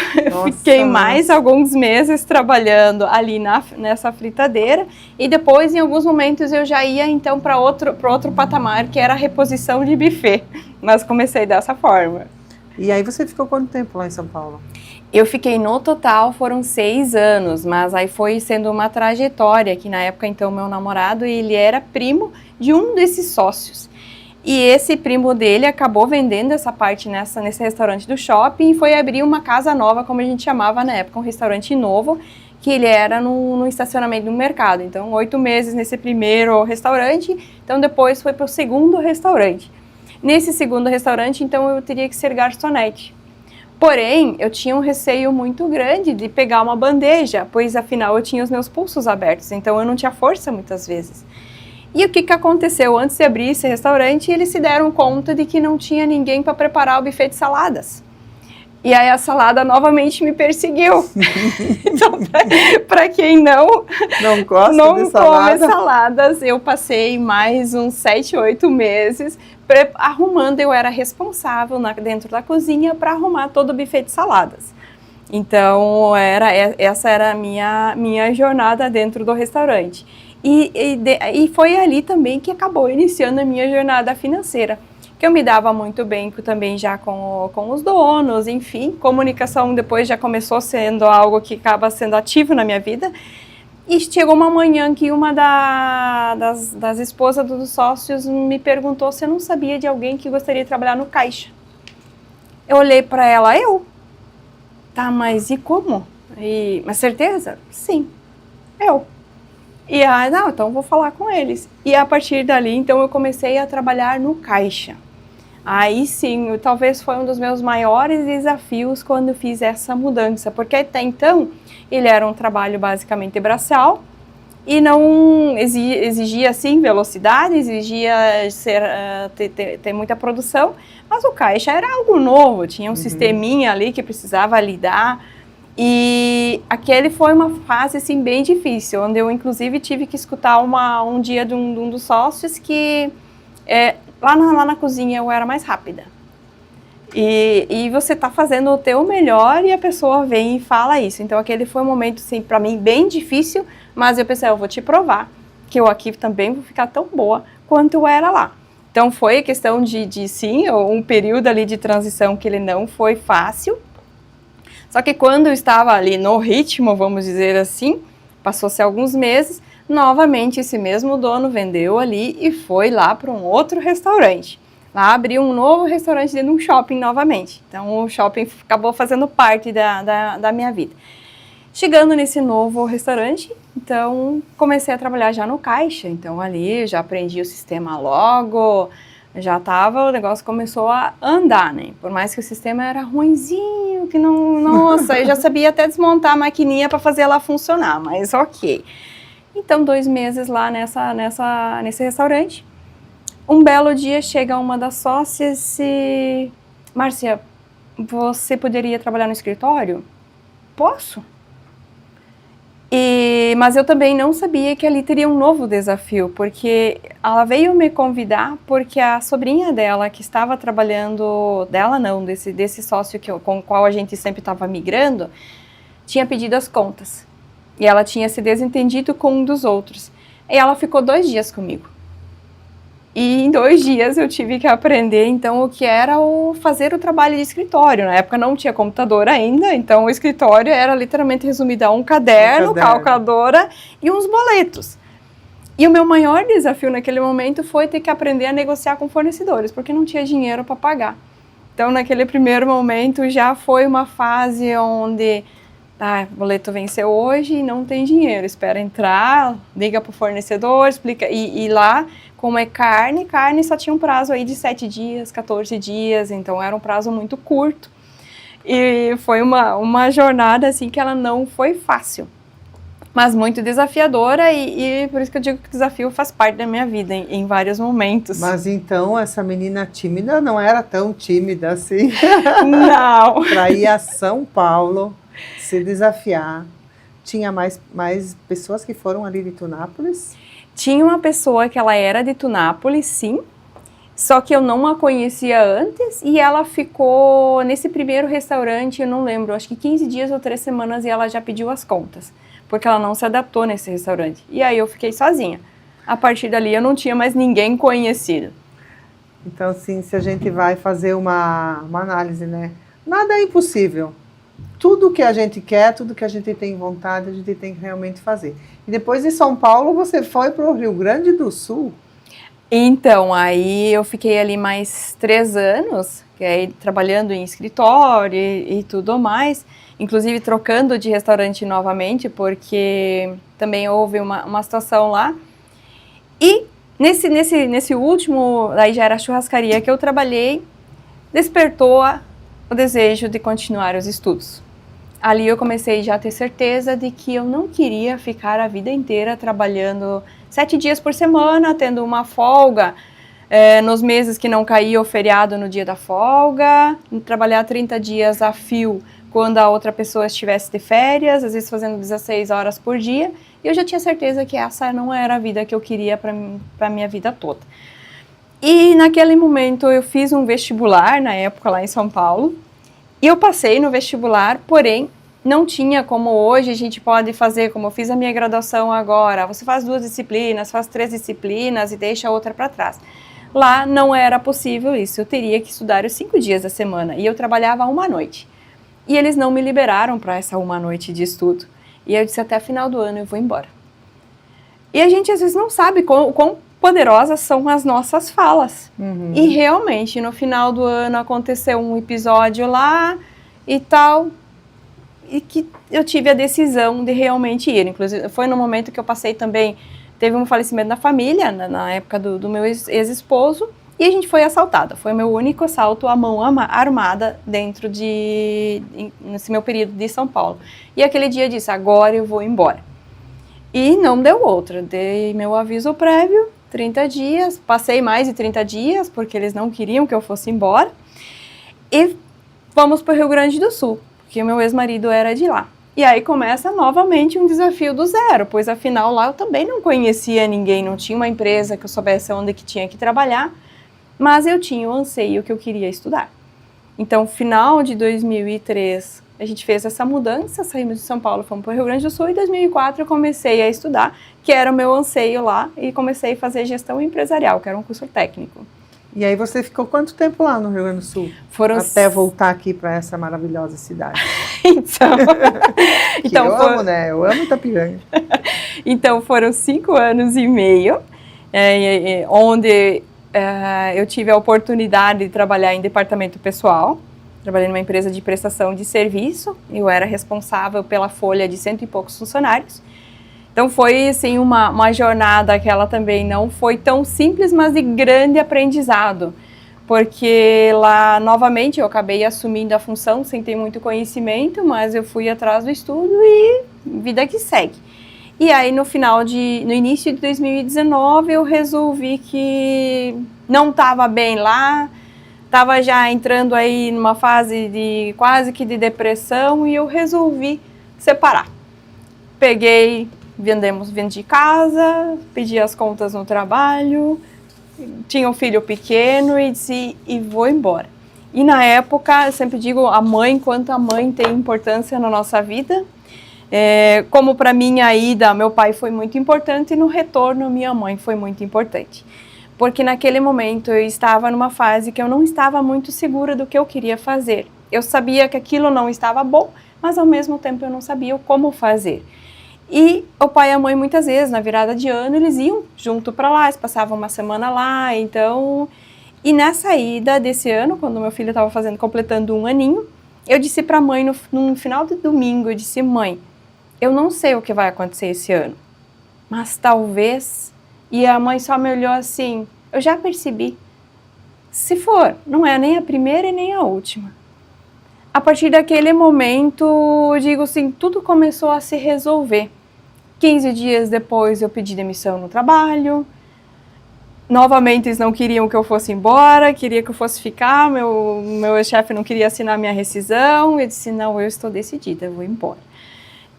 Speaker 2: fiquei mais alguns meses trabalhando ali nessa fritadeira. E depois, em alguns momentos, eu já ia, então, para outro patamar, que era a reposição de buffet. Mas comecei dessa forma.
Speaker 1: E aí você ficou quanto tempo lá em São Paulo?
Speaker 2: Eu fiquei, no total, foram 6 anos, mas aí foi sendo uma trajetória, que na época, então, meu namorado, ele era primo de um desses sócios. E esse primo dele acabou vendendo essa parte nesse restaurante do shopping e foi abrir uma casa nova, como a gente chamava na época, um restaurante novo, que ele era no estacionamento do mercado. Então, 8 meses nesse primeiro restaurante, então depois foi para o segundo restaurante. Nesse segundo restaurante, então, eu teria que ser garçonete. Porém, eu tinha um receio muito grande de pegar uma bandeja, pois afinal eu tinha os meus pulsos abertos, então eu não tinha força muitas vezes. E o que aconteceu? Antes de abrir esse restaurante, eles se deram conta de que não tinha ninguém para preparar o buffet de saladas. E aí a salada novamente me perseguiu. Então, para quem não
Speaker 1: gosta de salada,
Speaker 2: come saladas, eu passei mais uns 7, 8 meses arrumando. Eu era responsável dentro da cozinha para arrumar todo o buffet de saladas. Então, essa era a minha jornada dentro do restaurante. E foi ali também que acabou iniciando a minha jornada financeira, que eu me dava muito bem também já com os donos, enfim, comunicação depois já começou sendo algo que acaba sendo ativo na minha vida. E chegou uma manhã que uma das esposas dos sócios me perguntou se eu não sabia de alguém que gostaria de trabalhar no caixa. Eu olhei para ela, tá, mas e como? Mas certeza? Sim, eu. E aí, não, então vou falar com eles. E a partir dali, então, eu comecei a trabalhar no caixa. Aí sim, talvez foi um dos meus maiores desafios quando eu fiz essa mudança, porque até então ele era um trabalho basicamente braçal e não exigia assim velocidade, exigia ter muita produção, mas o caixa era algo novo, tinha um sisteminha ali que precisava lidar. E aquele foi uma fase assim bem difícil, onde eu inclusive tive que escutar um dia de um dos sócios que lá na cozinha eu era mais rápida. E você tá fazendo o teu melhor e a pessoa vem e fala isso. Então aquele foi um momento assim para mim bem difícil, mas eu pensei, eu vou te provar que eu aqui também vou ficar tão boa quanto eu era lá. Então foi a questão de sim, um período ali de transição que ele não foi fácil. Só que quando eu estava ali no ritmo, vamos dizer assim, passou-se alguns meses, novamente esse mesmo dono vendeu ali e foi lá para um outro restaurante. Lá abriu um novo restaurante dentro de um shopping novamente. Então o shopping acabou fazendo parte da minha vida. Chegando nesse novo restaurante, então comecei a trabalhar já no caixa. Então ali já aprendi o sistema logo, o negócio começou a andar, né? Por mais que o sistema era ruinzinho, que não, nossa, eu já sabia até desmontar a maquininha para fazer ela funcionar, mas ok. Então, 2 meses lá nesse restaurante, um belo dia chega uma das sócias e... Márcia, você poderia trabalhar no escritório? Posso. Mas eu também não sabia que ali teria um novo desafio, porque ela veio me convidar porque a sobrinha dela, que estava trabalhando, desse sócio com o qual a gente sempre estava migrando, tinha pedido as contas. E ela tinha se desentendido com um dos outros. E ela ficou 2 dias comigo. E em 2 dias eu tive que aprender, então, o que era fazer o trabalho de escritório. Na época não tinha computador ainda, então o escritório era literalmente resumido a um caderno, calculadora e uns boletos. E o meu maior desafio naquele momento foi ter que aprender a negociar com fornecedores, porque não tinha dinheiro para pagar. Então, naquele primeiro momento, já foi uma fase onde... o boleto venceu hoje e não tem dinheiro, espera entrar, liga para o fornecedor, explica, e lá, como é carne só tinha um prazo aí de 7 dias, 14 dias, então era um prazo muito curto, e foi uma jornada assim que ela não foi fácil, mas muito desafiadora, e por isso que eu digo que o desafio faz parte da minha vida em vários momentos.
Speaker 1: Mas então essa menina tímida não era tão tímida assim?
Speaker 2: Não!
Speaker 1: Para ir a São Paulo... se desafiar. Tinha mais pessoas que foram ali de Tunápolis?
Speaker 2: Tinha uma pessoa que ela era de Tunápolis, sim, só que eu não a conhecia antes e ela ficou nesse primeiro restaurante, eu não lembro, acho que 15 dias ou 3 semanas e ela já pediu as contas, porque ela não se adaptou nesse restaurante. E aí eu fiquei sozinha. A partir dali eu não tinha mais ninguém conhecido.
Speaker 1: Então, assim, se a gente vai fazer uma análise, né? Nada é impossível. Tudo que a gente quer, tudo que a gente tem vontade, a gente tem que realmente fazer. E depois de São Paulo, você foi para o Rio Grande do Sul?
Speaker 2: Então, aí eu fiquei ali mais 3 anos, que aí, trabalhando em escritório e tudo mais, inclusive trocando de restaurante novamente, porque também houve uma situação lá. E nesse último, aí já era a churrascaria que eu trabalhei, despertou o desejo de continuar os estudos. Ali eu comecei já a ter certeza de que eu não queria ficar a vida inteira trabalhando 7 dias por semana, tendo uma folga nos meses que não caía o feriado no dia da folga, trabalhar 30 dias a fio quando a outra pessoa estivesse de férias, às vezes fazendo 16 horas por dia, e eu já tinha certeza que essa não era a vida que eu queria para a minha vida toda. E naquele momento eu fiz um vestibular, na época lá em São Paulo, e eu passei no vestibular, porém não tinha como hoje a gente pode fazer, como eu fiz a minha graduação agora, você faz 2 disciplinas, faz 3 disciplinas e deixa a outra para trás. Lá não era possível isso, eu teria que estudar os 5 dias da semana, e eu trabalhava 1 noite. E eles não me liberaram para essa 1 noite de estudo. E eu disse, até final do ano eu vou embora. E a gente às vezes não sabe quão poderosas são as nossas falas. Uhum. E realmente, no final do ano aconteceu um episódio lá e tal, e que eu tive a decisão de realmente ir. Inclusive, foi no momento que eu passei também, teve um falecimento na família, na época do meu ex-esposo, e a gente foi assaltada. Foi o meu único assalto à mão armada nesse meu período de São Paulo. E aquele dia eu disse, agora eu vou embora. E não deu outra, dei meu aviso prévio, 30 dias, passei mais de 30 dias, porque eles não queriam que eu fosse embora, e fomos para o Rio Grande do Sul, porque o meu ex-marido era de lá. E aí começa novamente um desafio do zero, pois afinal lá eu também não conhecia ninguém, não tinha uma empresa que eu soubesse onde que tinha que trabalhar, mas eu tinha o anseio que eu queria estudar. Então, final de 2003, a gente fez essa mudança, saímos de São Paulo, fomos para o Rio Grande do Sul, e em 2004 eu comecei a estudar, que era o meu anseio lá, e comecei a fazer gestão empresarial, que era um curso técnico.
Speaker 1: E aí você ficou quanto tempo lá no Rio Grande do Sul? Até voltar aqui para essa maravilhosa cidade. então eu amo, né? Eu amo Itapiranga.
Speaker 2: Então foram 5 anos e meio, onde eu tive a oportunidade de trabalhar em departamento pessoal. Trabalhei numa empresa de prestação de serviço, eu era responsável pela folha de 100 e poucos funcionários. Então foi assim uma jornada que ela também não foi tão simples, mas de grande aprendizado. Porque lá, novamente, eu acabei assumindo a função sem ter muito conhecimento, mas eu fui atrás do estudo e vida que segue. E aí no início de 2019 eu resolvi que não estava bem lá, estava já entrando aí numa fase de quase que de depressão e eu resolvi separar. Vendi casa, pedi as contas no trabalho, tinha um filho pequeno e disse, e vou embora. E na época, eu sempre digo, quanto a mãe tem importância na nossa vida. Como para mim a ida, meu pai foi muito importante e no retorno minha mãe foi muito importante. Porque naquele momento eu estava numa fase que eu não estava muito segura do que eu queria fazer. Eu sabia que aquilo não estava bom, mas ao mesmo tempo eu não sabia como fazer. E o pai e a mãe muitas vezes, na virada de ano, eles iam junto para lá, eles passavam uma semana lá, então... E nessa ida desse ano, quando meu filho estava completando 1 aninho, eu disse para a mãe, no final de domingo, eu disse, mãe, eu não sei o que vai acontecer esse ano, mas talvez... E a mãe só me olhou assim, eu já percebi. Se for, não é nem a primeira e nem a última. A partir daquele momento, eu digo assim, tudo começou a se resolver. 15 dias depois eu pedi demissão no trabalho. Novamente eles não queriam que eu fosse embora, queria que eu fosse ficar, meu chefe não queria assinar minha rescisão. Eu disse, não, eu estou decidida, eu vou embora.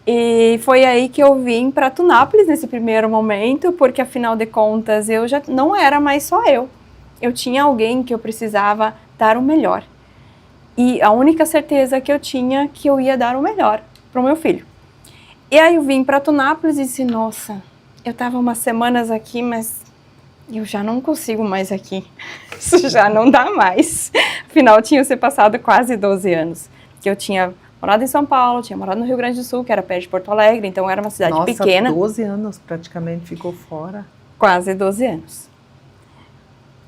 Speaker 2: E foi aí que eu vim para Tunápolis nesse primeiro momento, porque afinal de contas eu já não era mais só eu. Eu tinha alguém que eu precisava dar o melhor. E a única certeza que eu tinha que eu ia dar o melhor para o meu filho. E aí eu vim para Tunápolis e disse, nossa, eu estava umas semanas aqui, mas eu já não consigo mais aqui, isso já não dá mais. Afinal, tinha se passado quase 12 anos, que eu tinha morado em São Paulo, tinha morado no Rio Grande do Sul, que era perto de Porto Alegre, então era uma cidade pequena.
Speaker 1: 12 anos praticamente ficou fora.
Speaker 2: Quase 12 anos.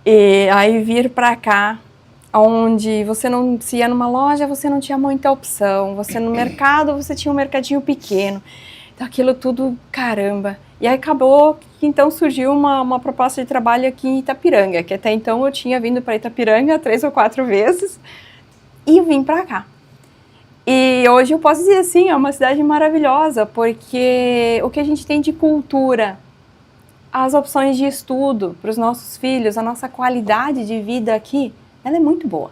Speaker 2: E aí vir para cá, onde você não se ia numa loja, você não tinha muita opção, você no mercado, você tinha um mercadinho pequeno. Então aquilo tudo, caramba. E aí acabou que então surgiu uma proposta de trabalho aqui em Itapiranga, que até então eu tinha vindo para Itapiranga 3 ou 4 vezes e vim para cá. E hoje eu posso dizer assim, é uma cidade maravilhosa, porque o que a gente tem de cultura, as opções de estudo para os nossos filhos, a nossa qualidade de vida aqui, ela é muito boa.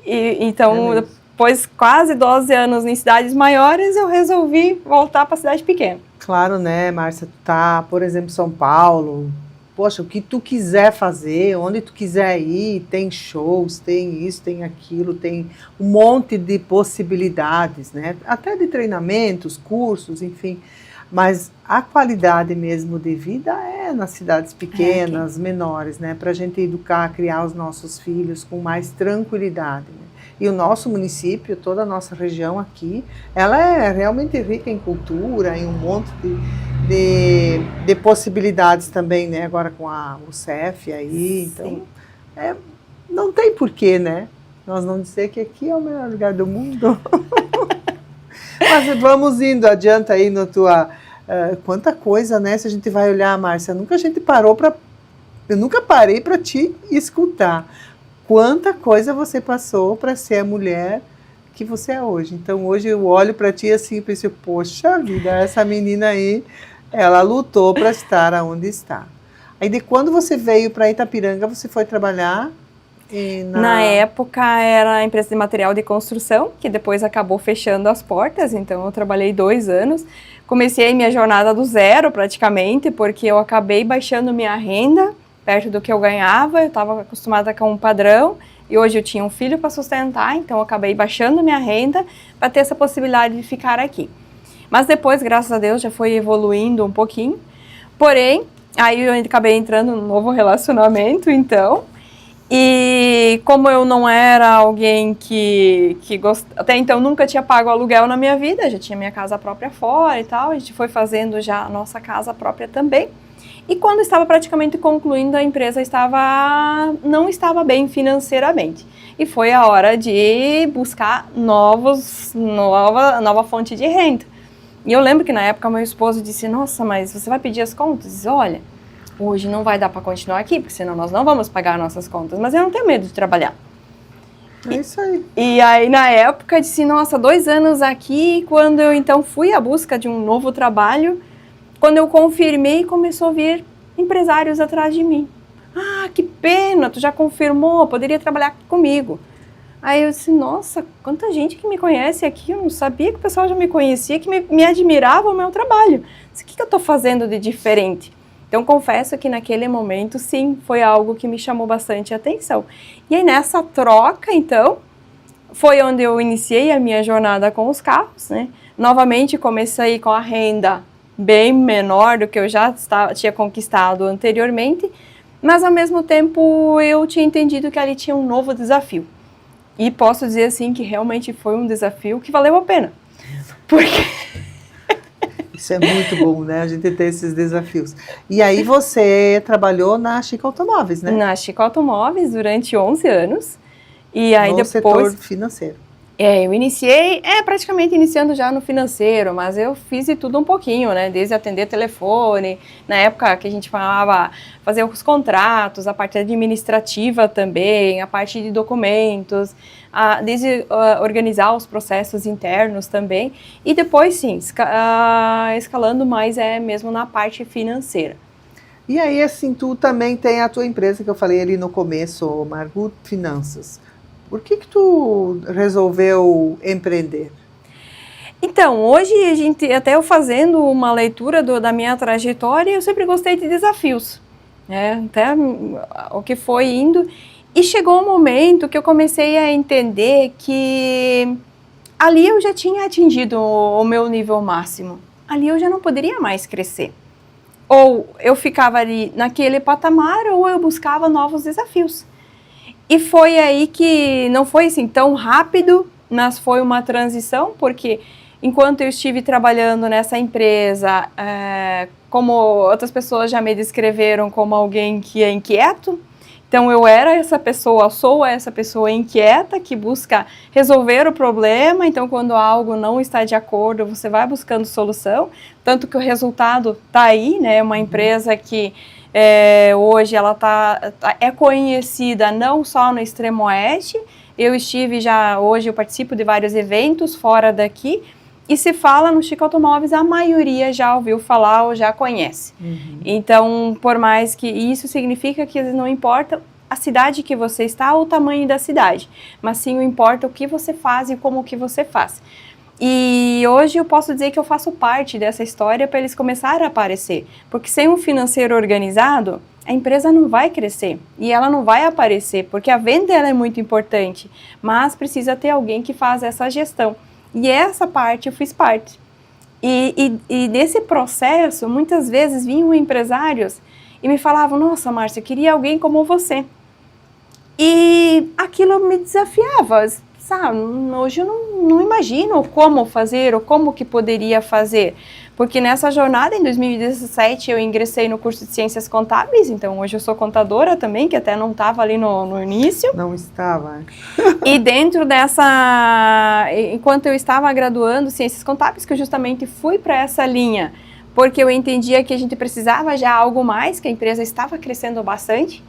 Speaker 2: Então, depois quase 12 anos em cidades maiores, eu resolvi voltar para a cidade pequena.
Speaker 1: Claro, né, Márcia? Tu tá, por exemplo, São Paulo. Poxa, o que tu quiser fazer, onde tu quiser ir, tem shows, tem isso, tem aquilo, tem um monte de possibilidades, né? Até de treinamentos, cursos, enfim. Mas a qualidade mesmo de vida é nas cidades pequenas, menores, né? Para a gente educar, criar os nossos filhos com mais tranquilidade, né? E o nosso município, toda a nossa região aqui, ela é realmente rica em cultura, em um monte de possibilidades também, né? Agora com o CEF aí, então não tem porquê, né? Nós não dizer que aqui é o melhor lugar do mundo. Mas vamos indo, adianta aí na tua... quanta coisa, né? Se a gente vai olhar, Márcia, eu nunca parei para te escutar. Quanta coisa você passou para ser a mulher que você é hoje. Então, hoje eu olho para ti assim e penso, poxa vida, essa menina aí, ela lutou para estar onde está. Aí, de quando você veio para Itapiranga, você foi trabalhar?
Speaker 2: Na época era a empresa de material de construção, que depois acabou fechando as portas, então eu trabalhei 2 anos. Comecei minha jornada do zero praticamente, porque eu acabei baixando minha renda perto do que eu ganhava, eu estava acostumada com um padrão, e hoje eu tinha um filho para sustentar, então eu acabei baixando minha renda para ter essa possibilidade de ficar aqui. Mas depois, graças a Deus, já foi evoluindo um pouquinho, porém, aí eu acabei entrando num novo relacionamento, então... E como eu não era alguém que até então nunca tinha pago aluguel na minha vida, já tinha minha casa própria fora e tal, a gente foi fazendo já a nossa casa própria também. E quando estava praticamente concluindo, a empresa não estava bem financeiramente. E foi a hora de buscar nova fonte de renda. E eu lembro que na época meu esposo disse, nossa, mas você vai pedir as contas? Eu disse, olha... Hoje não vai dar para continuar aqui, porque senão nós não vamos pagar nossas contas. Mas eu não tenho medo de trabalhar.
Speaker 1: É isso aí.
Speaker 2: E aí, na época, eu disse, nossa, 2 anos aqui. Quando eu, então, fui à busca de um novo trabalho, quando eu confirmei, começou a vir empresários atrás de mim. Ah, que pena, tu já confirmou, poderia trabalhar comigo. Aí eu disse, nossa, quanta gente que me conhece aqui. Eu não sabia que o pessoal já me conhecia, que me admirava o meu trabalho. O que eu estou fazendo de diferente? Então, confesso que naquele momento, sim, foi algo que me chamou bastante atenção. E aí, nessa troca, então, foi onde eu iniciei a minha jornada com os carros, né? Novamente, comecei com a renda bem menor do que eu já tinha conquistado anteriormente, mas, ao mesmo tempo, eu tinha entendido que ali tinha um novo desafio. E posso dizer, assim, que realmente foi um desafio que valeu a pena. Porque...
Speaker 1: Isso é muito bom, né? A gente ter esses desafios. E aí você trabalhou na Chico Automóveis, né?
Speaker 2: Na Chico Automóveis durante 11 anos. E aí
Speaker 1: no setor financeiro.
Speaker 2: Eu iniciei, praticamente iniciando já no financeiro, mas eu fiz de tudo um pouquinho, né? Desde atender telefone, na época que a gente falava, fazer os contratos, a parte administrativa também, a parte de documentos, desde organizar os processos internos também, e depois sim, escalando mais mesmo na parte financeira.
Speaker 1: E aí, assim, tu também tem a tua empresa que eu falei ali no começo, Margut Finanças. Por que tu resolveu empreender?
Speaker 2: Então, hoje até eu fazendo uma leitura da minha trajetória, eu sempre gostei de desafios, né? Até o que foi indo, e chegou um momento que eu comecei a entender que ali eu já tinha atingido o meu nível máximo, ali eu já não poderia mais crescer. ou eu ficava ali naquele patamar, ou eu buscava novos desafios. E foi aí que não foi assim tão rápido, mas foi uma transição, porque enquanto eu estive trabalhando nessa empresa, como outras pessoas já me descreveram como alguém que é inquieto, então eu era essa pessoa, sou essa pessoa inquieta que busca resolver o problema. Então quando algo não está de acordo, você vai buscando solução, tanto que o resultado está aí, né? Uma empresa que hoje ela é conhecida não só no extremo oeste. Eu estive hoje eu participo de vários eventos fora daqui, e se fala no Chico Automóveis, a maioria já ouviu falar ou já conhece. Então, por mais que isso significa que não importa a cidade que você está ou o tamanho da cidade, mas sim importa o que você faz e como que você faz. E hoje eu posso dizer que eu faço parte dessa história para eles começarem a aparecer, porque sem um financeiro organizado, a empresa não vai crescer e ela não vai aparecer, porque a venda ela é muito importante, mas precisa ter alguém que faz essa gestão. E essa parte eu fiz parte. E nesse processo, muitas vezes vinham empresários e me falavam: nossa, Márcia, eu queria alguém como você. E aquilo me desafiava, sabe? Hoje eu não imagino como fazer ou como que poderia fazer. Porque nessa jornada, em 2017, eu ingressei no curso de Ciências Contábeis, então hoje eu sou contadora também, que até não estava ali no início.
Speaker 1: Não estava.
Speaker 2: E dentro dessa, enquanto eu estava graduando Ciências Contábeis, que eu justamente fui para essa linha, porque eu entendia que a gente precisava já algo mais, que a empresa estava crescendo bastante.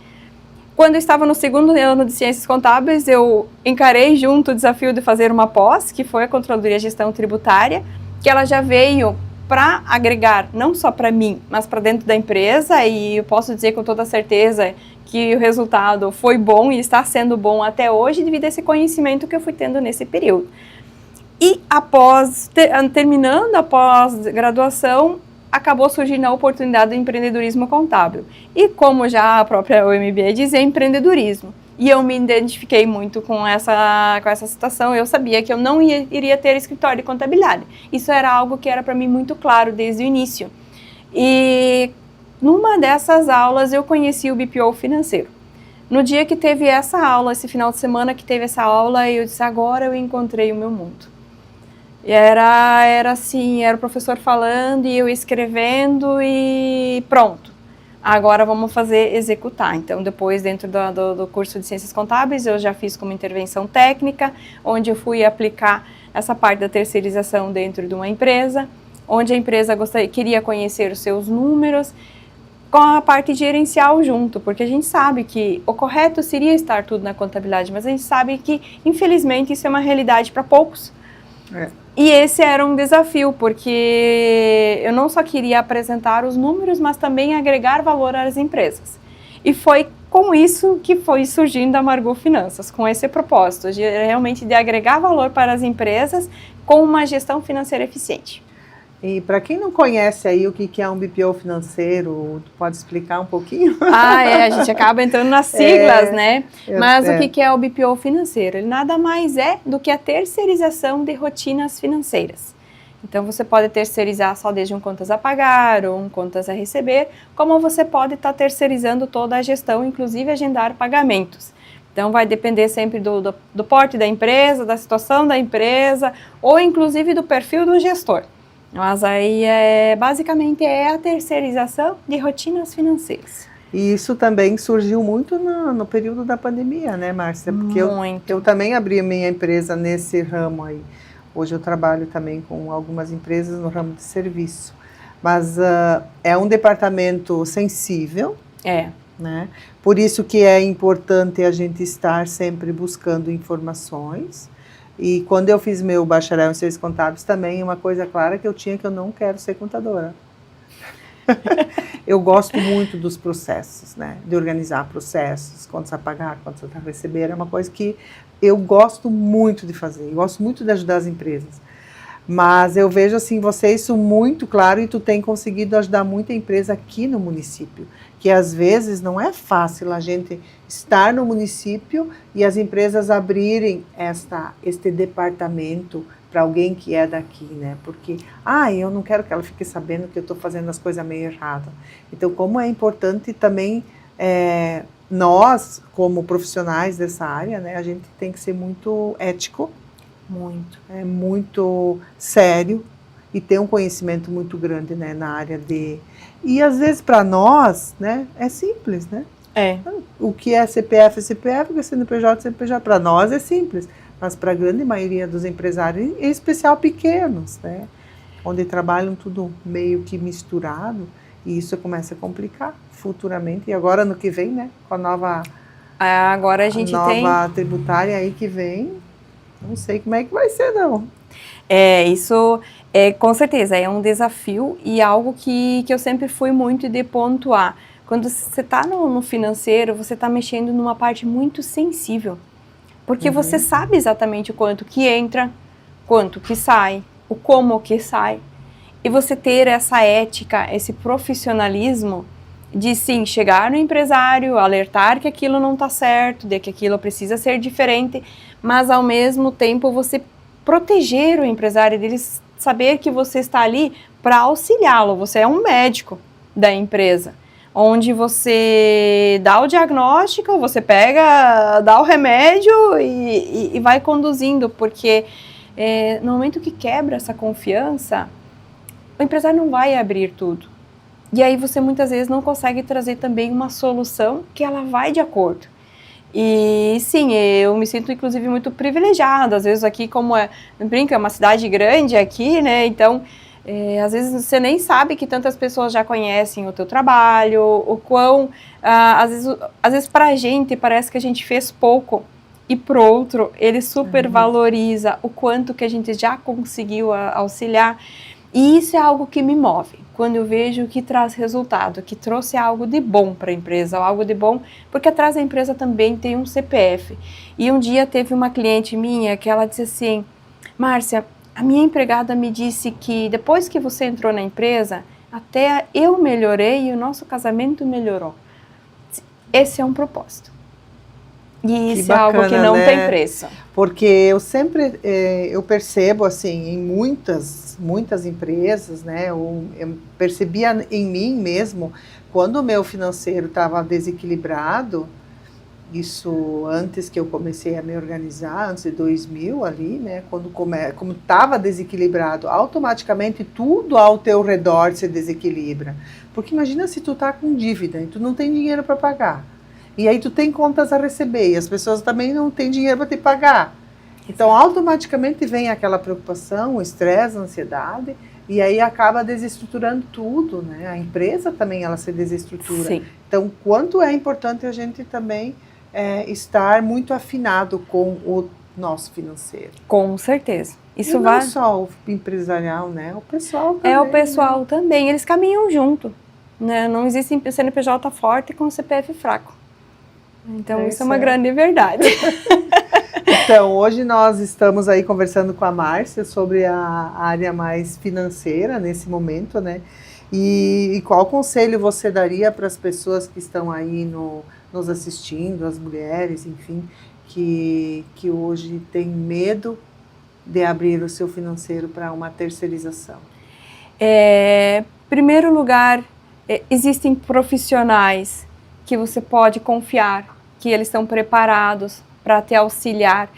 Speaker 2: Quando eu estava no segundo ano de Ciências Contábeis, eu encarei junto o desafio de fazer uma pós, que foi a Controladoria e Gestão Tributária, que ela já veio para agregar, não só para mim, mas para dentro da empresa, e eu posso dizer com toda certeza que o resultado foi bom e está sendo bom até hoje devido a esse conhecimento que eu fui tendo nesse período. E terminando a pós-graduação, acabou surgindo a oportunidade do empreendedorismo contábil. E como já a própria OMB diz, é empreendedorismo. E eu me identifiquei muito com essa situação. Eu sabia que eu não iria ter escritório de contabilidade. Isso era algo que era para mim muito claro desde o início. E numa dessas aulas eu conheci o BPO financeiro. No dia que teve essa aula, esse final de semana que teve essa aula, eu disse: agora eu encontrei o meu mundo. E era assim, era o professor falando e eu escrevendo e pronto. Agora vamos executar. Então, depois, dentro do curso de Ciências Contábeis, eu já fiz como intervenção técnica, onde eu fui aplicar essa parte da terceirização dentro de uma empresa, onde a empresa queria conhecer os seus números, com a parte gerencial junto, porque a gente sabe que o correto seria estar tudo na contabilidade, mas a gente sabe que, infelizmente, isso é uma realidade para poucos. E esse era um desafio, porque eu não só queria apresentar os números, mas também agregar valor às empresas. E foi com isso que foi surgindo a Margot Finanças, com esse propósito, realmente de agregar valor para as empresas com uma gestão financeira eficiente.
Speaker 1: E para quem não conhece aí o que é um BPO financeiro, pode explicar um pouquinho?
Speaker 2: A gente acaba entrando nas siglas, né? Mas o que é o BPO financeiro? Ele nada mais é do que a terceirização de rotinas financeiras. Então, você pode terceirizar só desde contas a pagar ou contas a receber, como você pode estar terceirizando toda a gestão, inclusive agendar pagamentos. Então, vai depender sempre do porte da empresa, da situação da empresa, ou inclusive do perfil do gestor. Mas aí, basicamente, é a terceirização de rotinas financeiras.
Speaker 1: E isso também surgiu muito no período da pandemia, né, Márcia? Porque eu também abri a minha empresa nesse ramo aí. Hoje eu trabalho também com algumas empresas no ramo de serviço. Mas é um departamento sensível. Né? Por isso que é importante a gente estar sempre buscando informações. E quando eu fiz meu bacharel em Ciências Contábeis também, uma coisa clara que eu não quero ser contadora. Eu gosto muito dos processos, né? De organizar processos, contas a pagar, contas a receber, é uma coisa que eu gosto muito de fazer, eu gosto muito de ajudar as empresas. Mas eu vejo assim, você isso muito claro e tu tem conseguido ajudar muita empresa aqui no município, que às vezes não é fácil a gente estar no município e as empresas abrirem este departamento para alguém que é daqui, né? Porque, eu não quero que ela fique sabendo que eu estou fazendo as coisas meio erradas. Então, como é importante também nós, como profissionais dessa área, né, a gente tem que ser muito ético, muito sério e ter um conhecimento muito grande, né, na área de... E às vezes para nós, né, é simples, né? O que é CPF é CPF, o que é CNPJ é CNPJ. Para nós é simples, mas para a grande maioria dos empresários, em especial pequenos, né, onde trabalham tudo meio que misturado, e isso começa a complicar futuramente. E agora no que vem, né, com a nova,
Speaker 2: agora a gente
Speaker 1: nova tributária aí que vem, não sei como é que vai ser, não.
Speaker 2: Isso com certeza é um desafio e algo que eu sempre fui muito de pontuar. Quando você está no financeiro, você está mexendo numa parte muito sensível, porque você sabe exatamente o quanto que entra, quanto que sai, o como que sai, e você ter essa ética, esse profissionalismo de sim, chegar no empresário, alertar que aquilo não está certo, de que aquilo precisa ser diferente, mas ao mesmo tempo você proteger o empresário, deles saber que você está ali para auxiliá-lo, você é um médico da empresa, onde você dá o diagnóstico, você dá o remédio e vai conduzindo, porque no momento que quebra essa confiança, o empresário não vai abrir tudo. E aí você muitas vezes não consegue trazer também uma solução que ela vai de acordo. E sim, eu me sinto inclusive muito privilegiada, às vezes aqui como é uma cidade grande aqui, né, então às vezes você nem sabe que tantas pessoas já conhecem o teu trabalho, o quão, às vezes pra gente parece que a gente fez pouco e pro outro ele super valoriza o quanto que a gente já conseguiu auxiliar. E isso é algo que me move, quando eu vejo que traz resultado, que trouxe algo de bom para a empresa, algo de bom, porque atrás da empresa também tem um CPF. E um dia teve uma cliente minha que ela disse assim, Márcia, a minha empregada me disse que depois que você entrou na empresa, até eu melhorei e o nosso casamento melhorou. Esse é um propósito. E isso bacana, é algo que não tem preço.
Speaker 1: Porque eu sempre, eu percebo assim, em muitas empresas, né, eu percebia em mim mesmo, quando o meu financeiro estava desequilibrado, isso antes que eu comecei a me organizar, antes de 2000 ali, né, como estava desequilibrado, automaticamente tudo ao teu redor se desequilibra. Porque imagina se tu tá com dívida e tu não tem dinheiro para pagar. E aí tu tem contas a receber e as pessoas também não têm dinheiro para te pagar. Então, automaticamente vem aquela preocupação, o estresse, a ansiedade, e aí acaba desestruturando tudo, né? A empresa também, ela se desestrutura.
Speaker 2: Sim.
Speaker 1: Então, quanto é importante a gente também estar muito afinado com o nosso financeiro.
Speaker 2: Com certeza. Isso
Speaker 1: e não só o empresarial, né? O pessoal também.
Speaker 2: O pessoal também, eles caminham junto. Né? Não existe CNPJ forte com CPF fraco. Então, isso é uma grande verdade.
Speaker 1: Então, hoje nós estamos aí conversando com a Márcia sobre a área mais financeira nesse momento, né? E qual conselho você daria para as pessoas que estão aí nos assistindo, as mulheres, enfim, que hoje têm medo de abrir o seu financeiro para uma terceirização?
Speaker 2: Em primeiro lugar, existem profissionais que você pode confiar, que eles estão preparados para te auxiliar,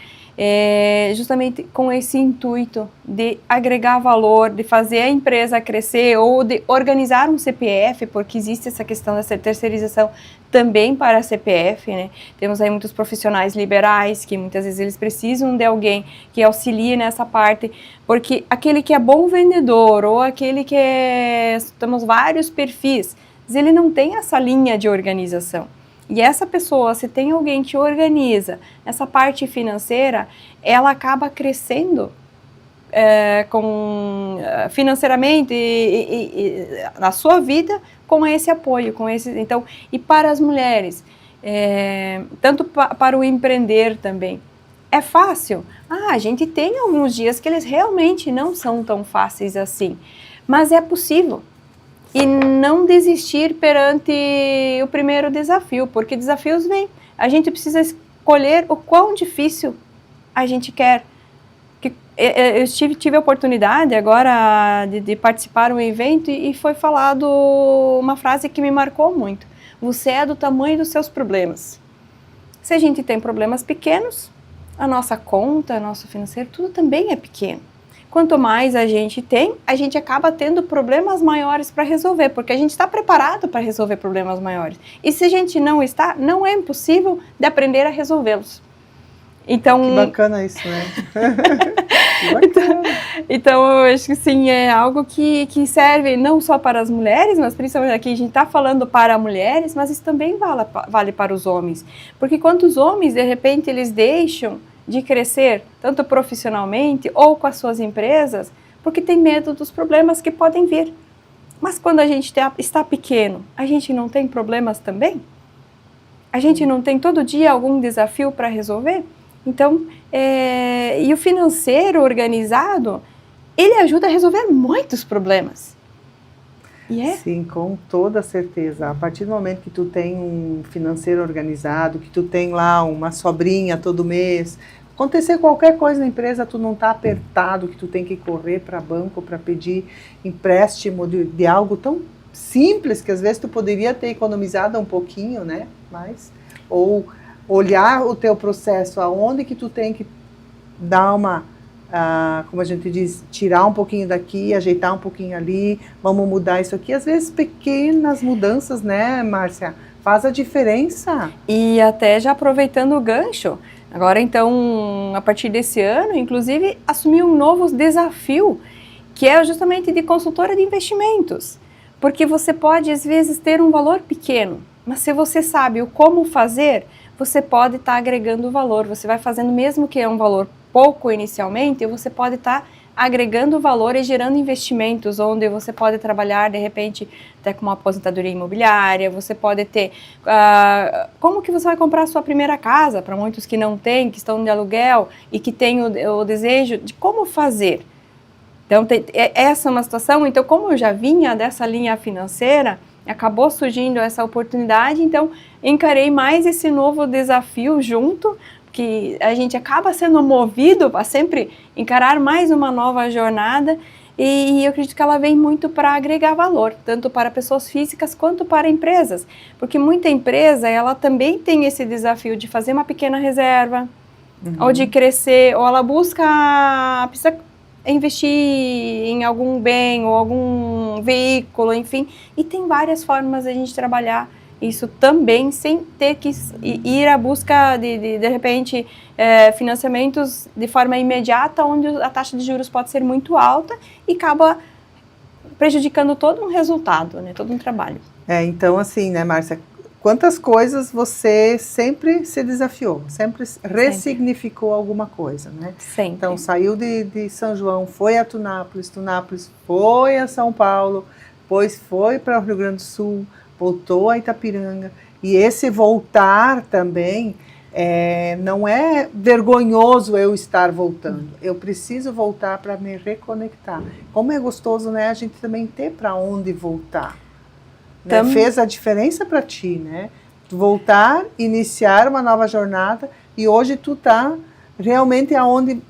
Speaker 2: justamente com esse intuito de agregar valor, de fazer a empresa crescer ou de organizar um CPF, porque existe essa questão dessa terceirização também para a CPF, né? Temos aí muitos profissionais liberais que muitas vezes eles precisam de alguém que auxilie nessa parte, porque aquele que é bom vendedor ou aquele que temos vários perfis, ele não tem essa linha de organização. E essa pessoa, se tem alguém que organiza essa parte financeira, ela acaba crescendo financeiramente e na sua vida com esse apoio, então, e para as mulheres, tanto para o empreender também. É fácil? A gente tem alguns dias que eles realmente não são tão fáceis assim, mas é possível. E não desistir perante o primeiro desafio, porque desafios vêm. A gente precisa escolher o quão difícil a gente quer. Que eu tive a oportunidade agora de participar de um evento e foi falado uma frase que me marcou muito. Você é do tamanho dos seus problemas. Se a gente tem problemas pequenos, a nossa conta, nosso financeiro, tudo também é pequeno. Quanto mais a gente tem, a gente acaba tendo problemas maiores para resolver, porque a gente está preparado para resolver problemas maiores. E se a gente não está, não é impossível de aprender a resolvê-los. Então,
Speaker 1: que bacana isso, né? Que bacana.
Speaker 2: Então, eu acho que sim, é algo que serve não só para as mulheres, mas principalmente aqui a gente está falando para mulheres, mas isso também vale para os homens. Porque quantos homens, de repente, eles deixam de crescer, tanto profissionalmente ou com as suas empresas, porque tem medo dos problemas que podem vir. Mas quando a gente está pequeno, a gente não tem problemas também? A gente não tem todo dia algum desafio para resolver? Então, e o financeiro organizado, ele ajuda a resolver muitos problemas.
Speaker 1: Sim, com toda certeza. A partir do momento que tu tem um financeiro organizado, que tu tem lá uma sobrinha todo mês, acontecer qualquer coisa na empresa, tu não tá apertado, que tu tem que correr para banco para pedir empréstimo de algo tão simples, que às vezes tu poderia ter economizado um pouquinho, né? Ou olhar o teu processo, aonde que tu tem que dar uma... como a gente diz, tirar um pouquinho daqui, ajeitar um pouquinho ali, vamos mudar isso aqui. Às vezes pequenas mudanças, né, Márcia, faz a diferença.
Speaker 2: E até já aproveitando o gancho, agora então, a partir desse ano, inclusive, assumi um novo desafio, que é justamente de consultora de investimentos. Porque você pode, às vezes, ter um valor pequeno, mas se você sabe o como fazer, você pode estar agregando valor. Você vai fazendo, mesmo que é um valor pouco inicialmente, você pode estar agregando valor e gerando investimentos, onde você pode trabalhar, de repente, até com uma aposentadoria imobiliária, você pode ter... como que você vai comprar a sua primeira casa, para muitos que não têm, que estão de aluguel e que têm o desejo de como fazer. Então, essa é uma situação. Então, como eu já vinha dessa linha financeira, acabou surgindo essa oportunidade, então encarei mais esse novo desafio junto, que a gente acaba sendo movido a sempre encarar mais uma nova jornada, e eu acredito que ela vem muito para agregar valor, tanto para pessoas físicas quanto para empresas, porque muita empresa, ela também tem esse desafio de fazer uma pequena reserva, ou de crescer, ou ela precisa investir em algum bem ou algum veículo, enfim, e tem várias formas de a gente trabalhar isso também, sem ter que ir à busca de repente, financiamentos de forma imediata, onde a taxa de juros pode ser muito alta e acaba prejudicando todo um resultado, né, todo um trabalho.
Speaker 1: Então assim, né, Márcia, quantas coisas você sempre se desafiou, sempre ressignificou alguma coisa, né?
Speaker 2: Sempre.
Speaker 1: Então, saiu de São João, foi a Tunápolis foi a São Paulo, depois foi para o Rio Grande do Sul, voltou a Itapiranga. E esse voltar também, não é vergonhoso eu estar voltando. Eu preciso voltar para me reconectar. Como é gostoso, né, a gente também ter para onde voltar. Né? Fez a diferença para ti, né? Voltar, iniciar uma nova jornada, e hoje tu tá realmente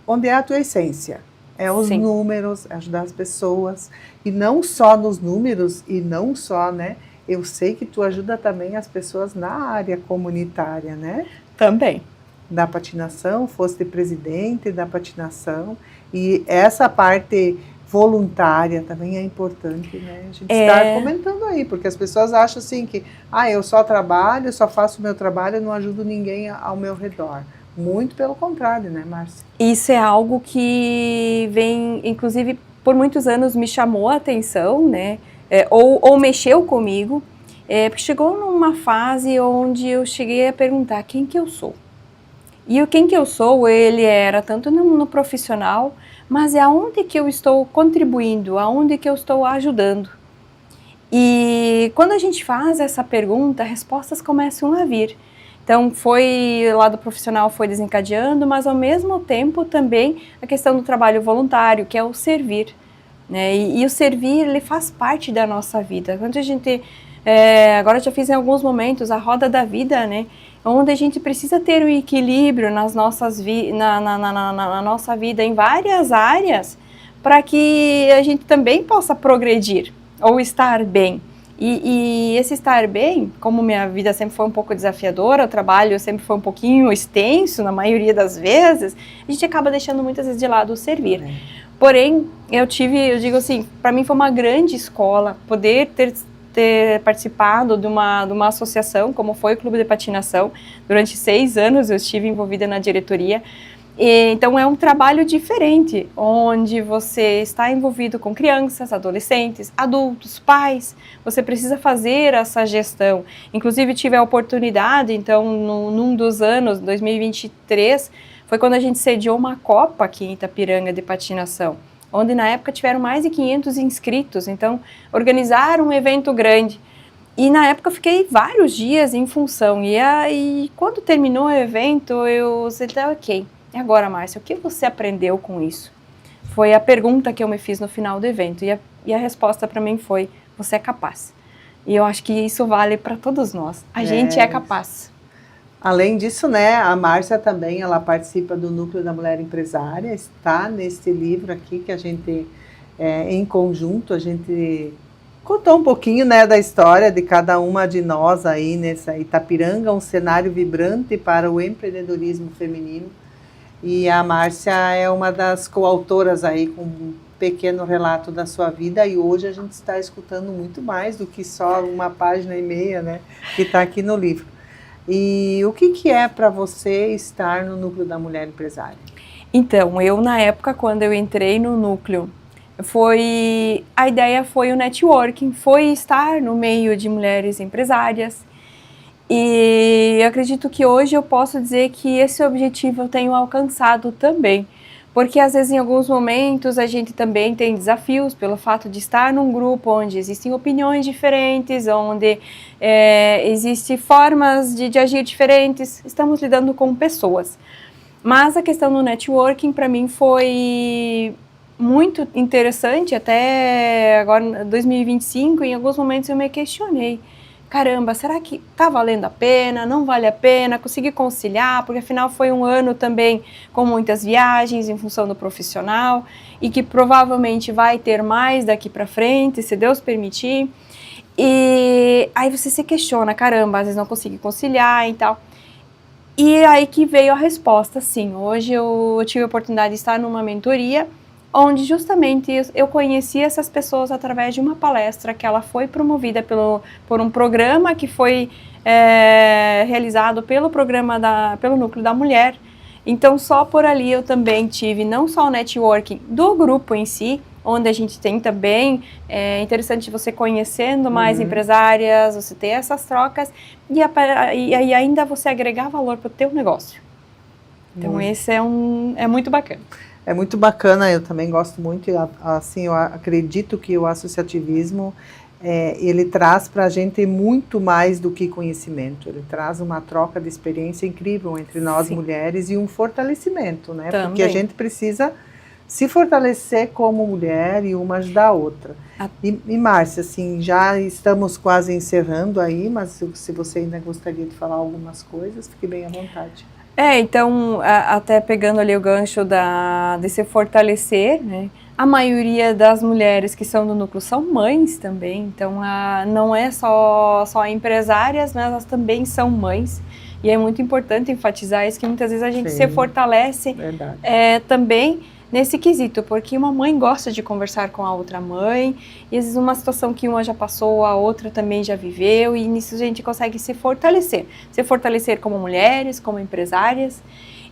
Speaker 1: onde é a tua essência. É os números, ajudar as pessoas, e não só nos números, e não só, né? Eu sei que tu ajuda também as pessoas na área comunitária, né?
Speaker 2: Também.
Speaker 1: Da patinação, foste presidente da patinação, e essa parte voluntária também é importante, né? A gente está comentando aí, porque as pessoas acham assim que, eu só trabalho, só faço o meu trabalho, não ajudo ninguém ao meu redor. Muito pelo contrário, né, Márcia?
Speaker 2: Isso é algo que vem, inclusive, por muitos anos me chamou a atenção, né? Ou mexeu comigo, porque chegou numa fase onde eu cheguei a perguntar quem que eu sou. E o quem que eu sou, ele era tanto no profissional, mas é aonde que eu estou contribuindo, aonde que eu estou ajudando. E quando a gente faz essa pergunta, respostas começam a vir. Então, o lado profissional foi desencadeando, mas ao mesmo tempo também a questão do trabalho voluntário, que é o servir. Né? E o servir, ele faz parte da nossa vida. Quando a gente, agora eu já fiz em alguns momentos a roda da vida, né? onde a gente precisa ter um equilíbrio nas nossas na nossa vida em várias áreas, para que a gente também possa progredir ou estar bem. E esse estar bem, como minha vida sempre foi um pouco desafiadora, o trabalho sempre foi um pouquinho extenso, na maioria das vezes, a gente acaba deixando muitas vezes de lado o servir. Porém, eu digo assim, para mim foi uma grande escola poder ter participado de uma associação, como foi o Clube de Patinação. Durante 6 anos eu estive envolvida na diretoria. Então é um trabalho diferente, onde você está envolvido com crianças, adolescentes, adultos, pais. Você precisa fazer essa gestão. Inclusive tive a oportunidade, então, num dos anos, 2023, foi quando a gente sediou uma Copa aqui em Itapiranga de patinação, onde na época tiveram mais de 500 inscritos. Então organizaram um evento grande. E na época eu fiquei vários dias em função. E aí, quando terminou o evento, eu disse, ok. E agora, Márcia, o que você aprendeu com isso? Foi a pergunta que eu me fiz no final do evento. E a resposta para mim foi, você é capaz. E eu acho que isso vale para todos nós. A gente é capaz.
Speaker 1: Além disso, né, a Márcia também, ela participa do Núcleo da Mulher Empresária, está nesse livro aqui que a gente, em conjunto, a gente contou um pouquinho, né, da história de cada uma de nós aí nessa Itapiranga, um cenário vibrante para o empreendedorismo feminino. E a Márcia é uma das coautoras aí com um pequeno relato da sua vida, e hoje a gente está escutando muito mais do que só 1,5 páginas, né, que está aqui no livro. E o que é para você estar no Núcleo da Mulher Empresária?
Speaker 2: Então, eu na época, quando eu entrei no núcleo, a ideia foi o networking, foi estar no meio de mulheres empresárias. E eu acredito que hoje eu posso dizer que esse objetivo eu tenho alcançado também, porque às vezes em alguns momentos a gente também tem desafios pelo fato de estar num grupo onde existem opiniões diferentes, onde existem formas de agir diferentes, estamos lidando com pessoas. Mas a questão do networking para mim foi muito interessante, até agora 2025, em alguns momentos eu me questionei. Caramba, será que tá valendo a pena? Não vale a pena? Consegui conciliar? Porque afinal foi um ano também com muitas viagens em função do profissional e que provavelmente vai ter mais daqui para frente, se Deus permitir. E aí você se questiona, caramba, às vezes não consegui conciliar e tal. E aí que veio a resposta, sim. Hoje eu tive a oportunidade de estar numa mentoria onde justamente eu conheci essas pessoas através de uma palestra que ela foi promovida por um programa que foi realizado pelo Núcleo da Mulher. Então, só por ali eu também tive não só o networking do grupo em si, onde a gente tem também, é interessante você conhecendo mais empresárias, você ter essas trocas e ainda você agregar valor para o teu negócio. Então, esse é muito bacana.
Speaker 1: É muito bacana, eu também gosto muito, assim, eu acredito que o associativismo, ele traz para a gente muito mais do que conhecimento, ele traz uma troca de experiência incrível entre nós mulheres e um fortalecimento, né? Também. Porque a gente precisa se fortalecer como mulher e uma ajudar a outra. E Márcia, assim, já estamos quase encerrando aí, mas se você ainda gostaria de falar algumas coisas, fique bem à vontade.
Speaker 2: Então, até pegando ali o gancho de se fortalecer, né? A maioria das mulheres que são do núcleo são mães também, então não é só empresárias, mas elas também são mães. E é muito importante enfatizar isso, que muitas vezes a gente se fortalece também nesse quesito, porque uma mãe gosta de conversar com a outra mãe, e às vezes uma situação que uma já passou, a outra também já viveu, e nisso a gente consegue se fortalecer como mulheres, como empresárias.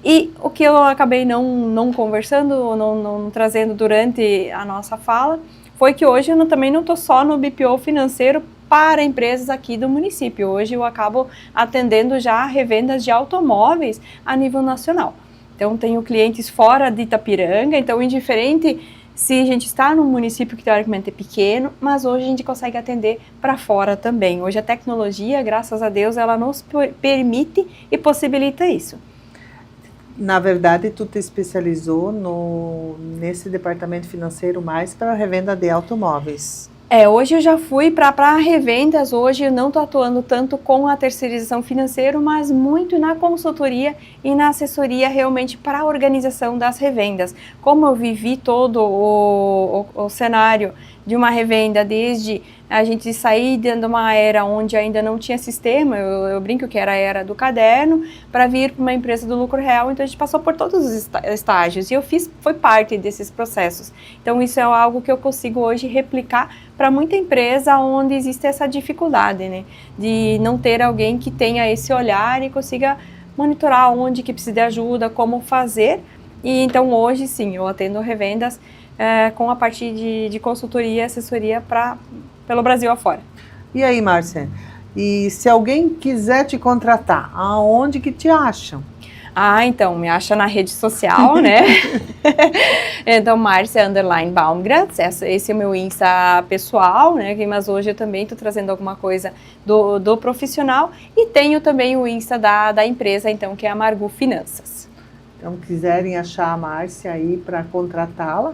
Speaker 2: E o que eu acabei não conversando, não trazendo durante a nossa fala, foi que hoje eu também não estou só no BPO financeiro para empresas aqui do município. Hoje eu acabo atendendo já revendas de automóveis a nível nacional. Então, tenho clientes fora de Itapiranga, então, indiferente se a gente está num município que teoricamente é pequeno, mas hoje a gente consegue atender para fora também. Hoje a tecnologia, graças a Deus, ela nos permite e possibilita isso.
Speaker 1: Na verdade, tu te especializou nesse departamento financeiro mais para a revenda de automóveis.
Speaker 2: Hoje eu já fui para revendas, hoje eu não estou atuando tanto com a terceirização financeira, mas muito na consultoria e na assessoria realmente para a organização das revendas. Como eu vivi todo o cenário de uma revenda, desde a gente sair de uma era onde ainda não tinha sistema, eu brinco que era a era do caderno, para vir para uma empresa do lucro real, então a gente passou por todos os estágios e foi parte desses processos. Então isso é algo que eu consigo hoje replicar para muita empresa onde existe essa dificuldade, né, de não ter alguém que tenha esse olhar e consiga monitorar onde que precisa de ajuda, como fazer. E então hoje sim, eu atendo revendas com a parte de consultoria e assessoria pelo Brasil afora.
Speaker 1: E aí, Márcia? E se alguém quiser te contratar, aonde que te acham?
Speaker 2: Então, me acha na rede social, né? Então, Márcia _Baumgratz, esse é o meu Insta pessoal, né? Mas hoje eu também estou trazendo alguma coisa do profissional e tenho também o Insta da empresa, então, que é a Margu Finanças.
Speaker 1: Então, quiserem achar a Márcia aí para contratá-la,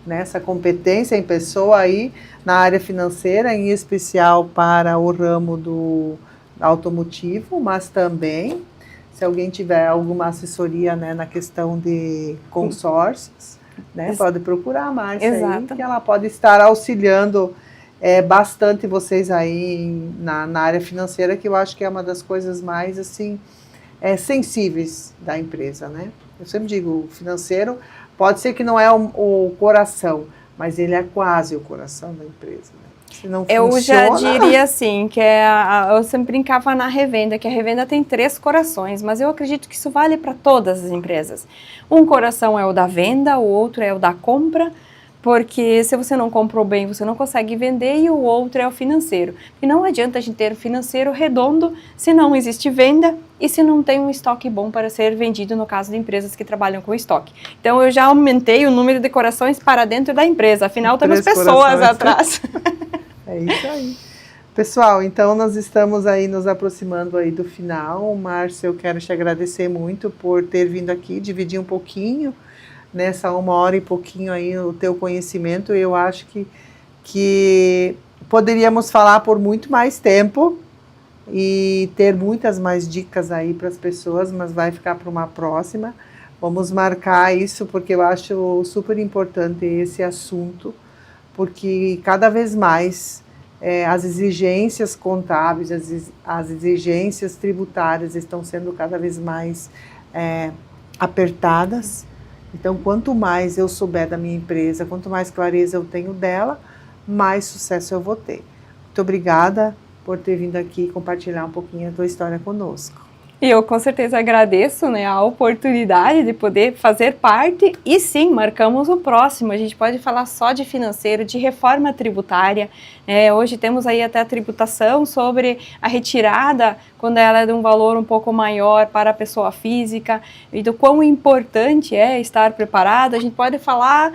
Speaker 1: nessa competência em pessoa aí na área financeira, em especial para o ramo do automotivo, mas também se alguém tiver alguma assessoria, né, na questão de consórcios, né, pode procurar a Márcia aí, que ela pode estar auxiliando bastante vocês aí na área financeira, que eu acho que é uma das coisas mais assim sensíveis da empresa, né? Eu sempre digo, o financeiro pode ser que não é o coração, mas ele é quase o coração da empresa, né? Se não
Speaker 2: eu
Speaker 1: funciona...
Speaker 2: já diria assim, que eu sempre brincava na revenda, que a revenda tem 3 corações, mas eu acredito que isso vale para todas as empresas. Um coração é o da venda, o outro é o da compra, porque se você não comprou bem, você não consegue vender, e o outro é o financeiro. E não adianta a gente ter o financeiro redondo se não existe venda e se não tem um estoque bom para ser vendido, no caso de empresas que trabalham com estoque. Então eu já aumentei o número de corações para dentro da empresa, afinal temos pessoas atrás.
Speaker 1: É isso aí. Pessoal, então nós estamos aí nos aproximando aí do final. Márcia, eu quero te agradecer muito por ter vindo aqui, dividir um pouquinho, nessa 1 hora e pouquinho aí o teu conhecimento. Eu acho que poderíamos falar por muito mais tempo e ter muitas mais dicas aí para as pessoas, mas vai ficar para uma próxima. Vamos marcar isso, porque eu acho super importante esse assunto, porque cada vez mais as exigências contábeis, as exigências tributárias estão sendo cada vez mais apertadas. Então, quanto mais eu souber da minha empresa, quanto mais clareza eu tenho dela, mais sucesso eu vou ter. Muito obrigada por ter vindo aqui compartilhar um pouquinho a tua história conosco.
Speaker 2: E eu com certeza agradeço, né, a oportunidade de poder fazer parte, e sim, marcamos o próximo. A gente pode falar só de financeiro, de reforma tributária. Hoje temos aí até a tributação sobre a retirada, quando ela é de um valor um pouco maior para a pessoa física, e do quão importante é estar preparado. A gente pode falar,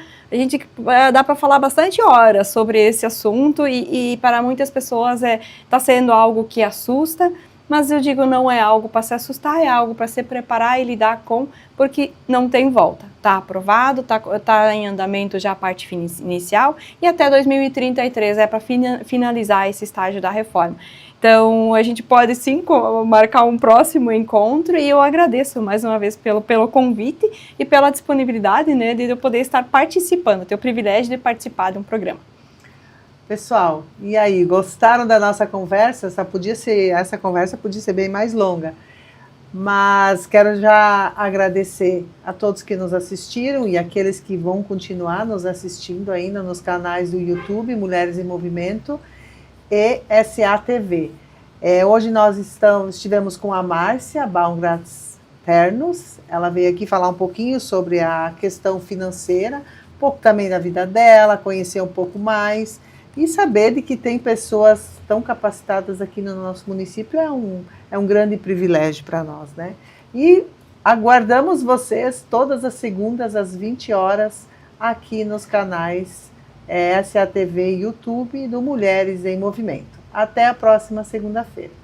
Speaker 2: dá para falar bastante horas sobre esse assunto, e para muitas pessoas está sendo algo que assusta. Mas eu digo, não é algo para se assustar, é algo para se preparar e lidar com, porque não tem volta. Está aprovado, está em andamento já a parte inicial, e até 2033 é para finalizar esse estágio da reforma. Então, a gente pode sim marcar um próximo encontro, e eu agradeço mais uma vez pelo convite e pela disponibilidade, né, de eu poder estar participando, ter o privilégio de participar de um programa.
Speaker 1: Pessoal, e aí, gostaram da nossa conversa? Essa conversa podia ser bem mais longa, mas quero já agradecer a todos que nos assistiram e aqueles que vão continuar nos assistindo ainda nos canais do YouTube, Mulheres em Movimento e SATV. Hoje nós estivemos com a Márcia Baumgratz Ternos. Ela veio aqui falar um pouquinho sobre a questão financeira, um pouco também da vida dela, conhecer um pouco mais. E saber de que tem pessoas tão capacitadas aqui no nosso município é um grande privilégio para nós, né? E aguardamos vocês todas as segundas às 20 horas aqui nos canais SATV e YouTube do Mulheres em Movimento. Até a próxima segunda-feira.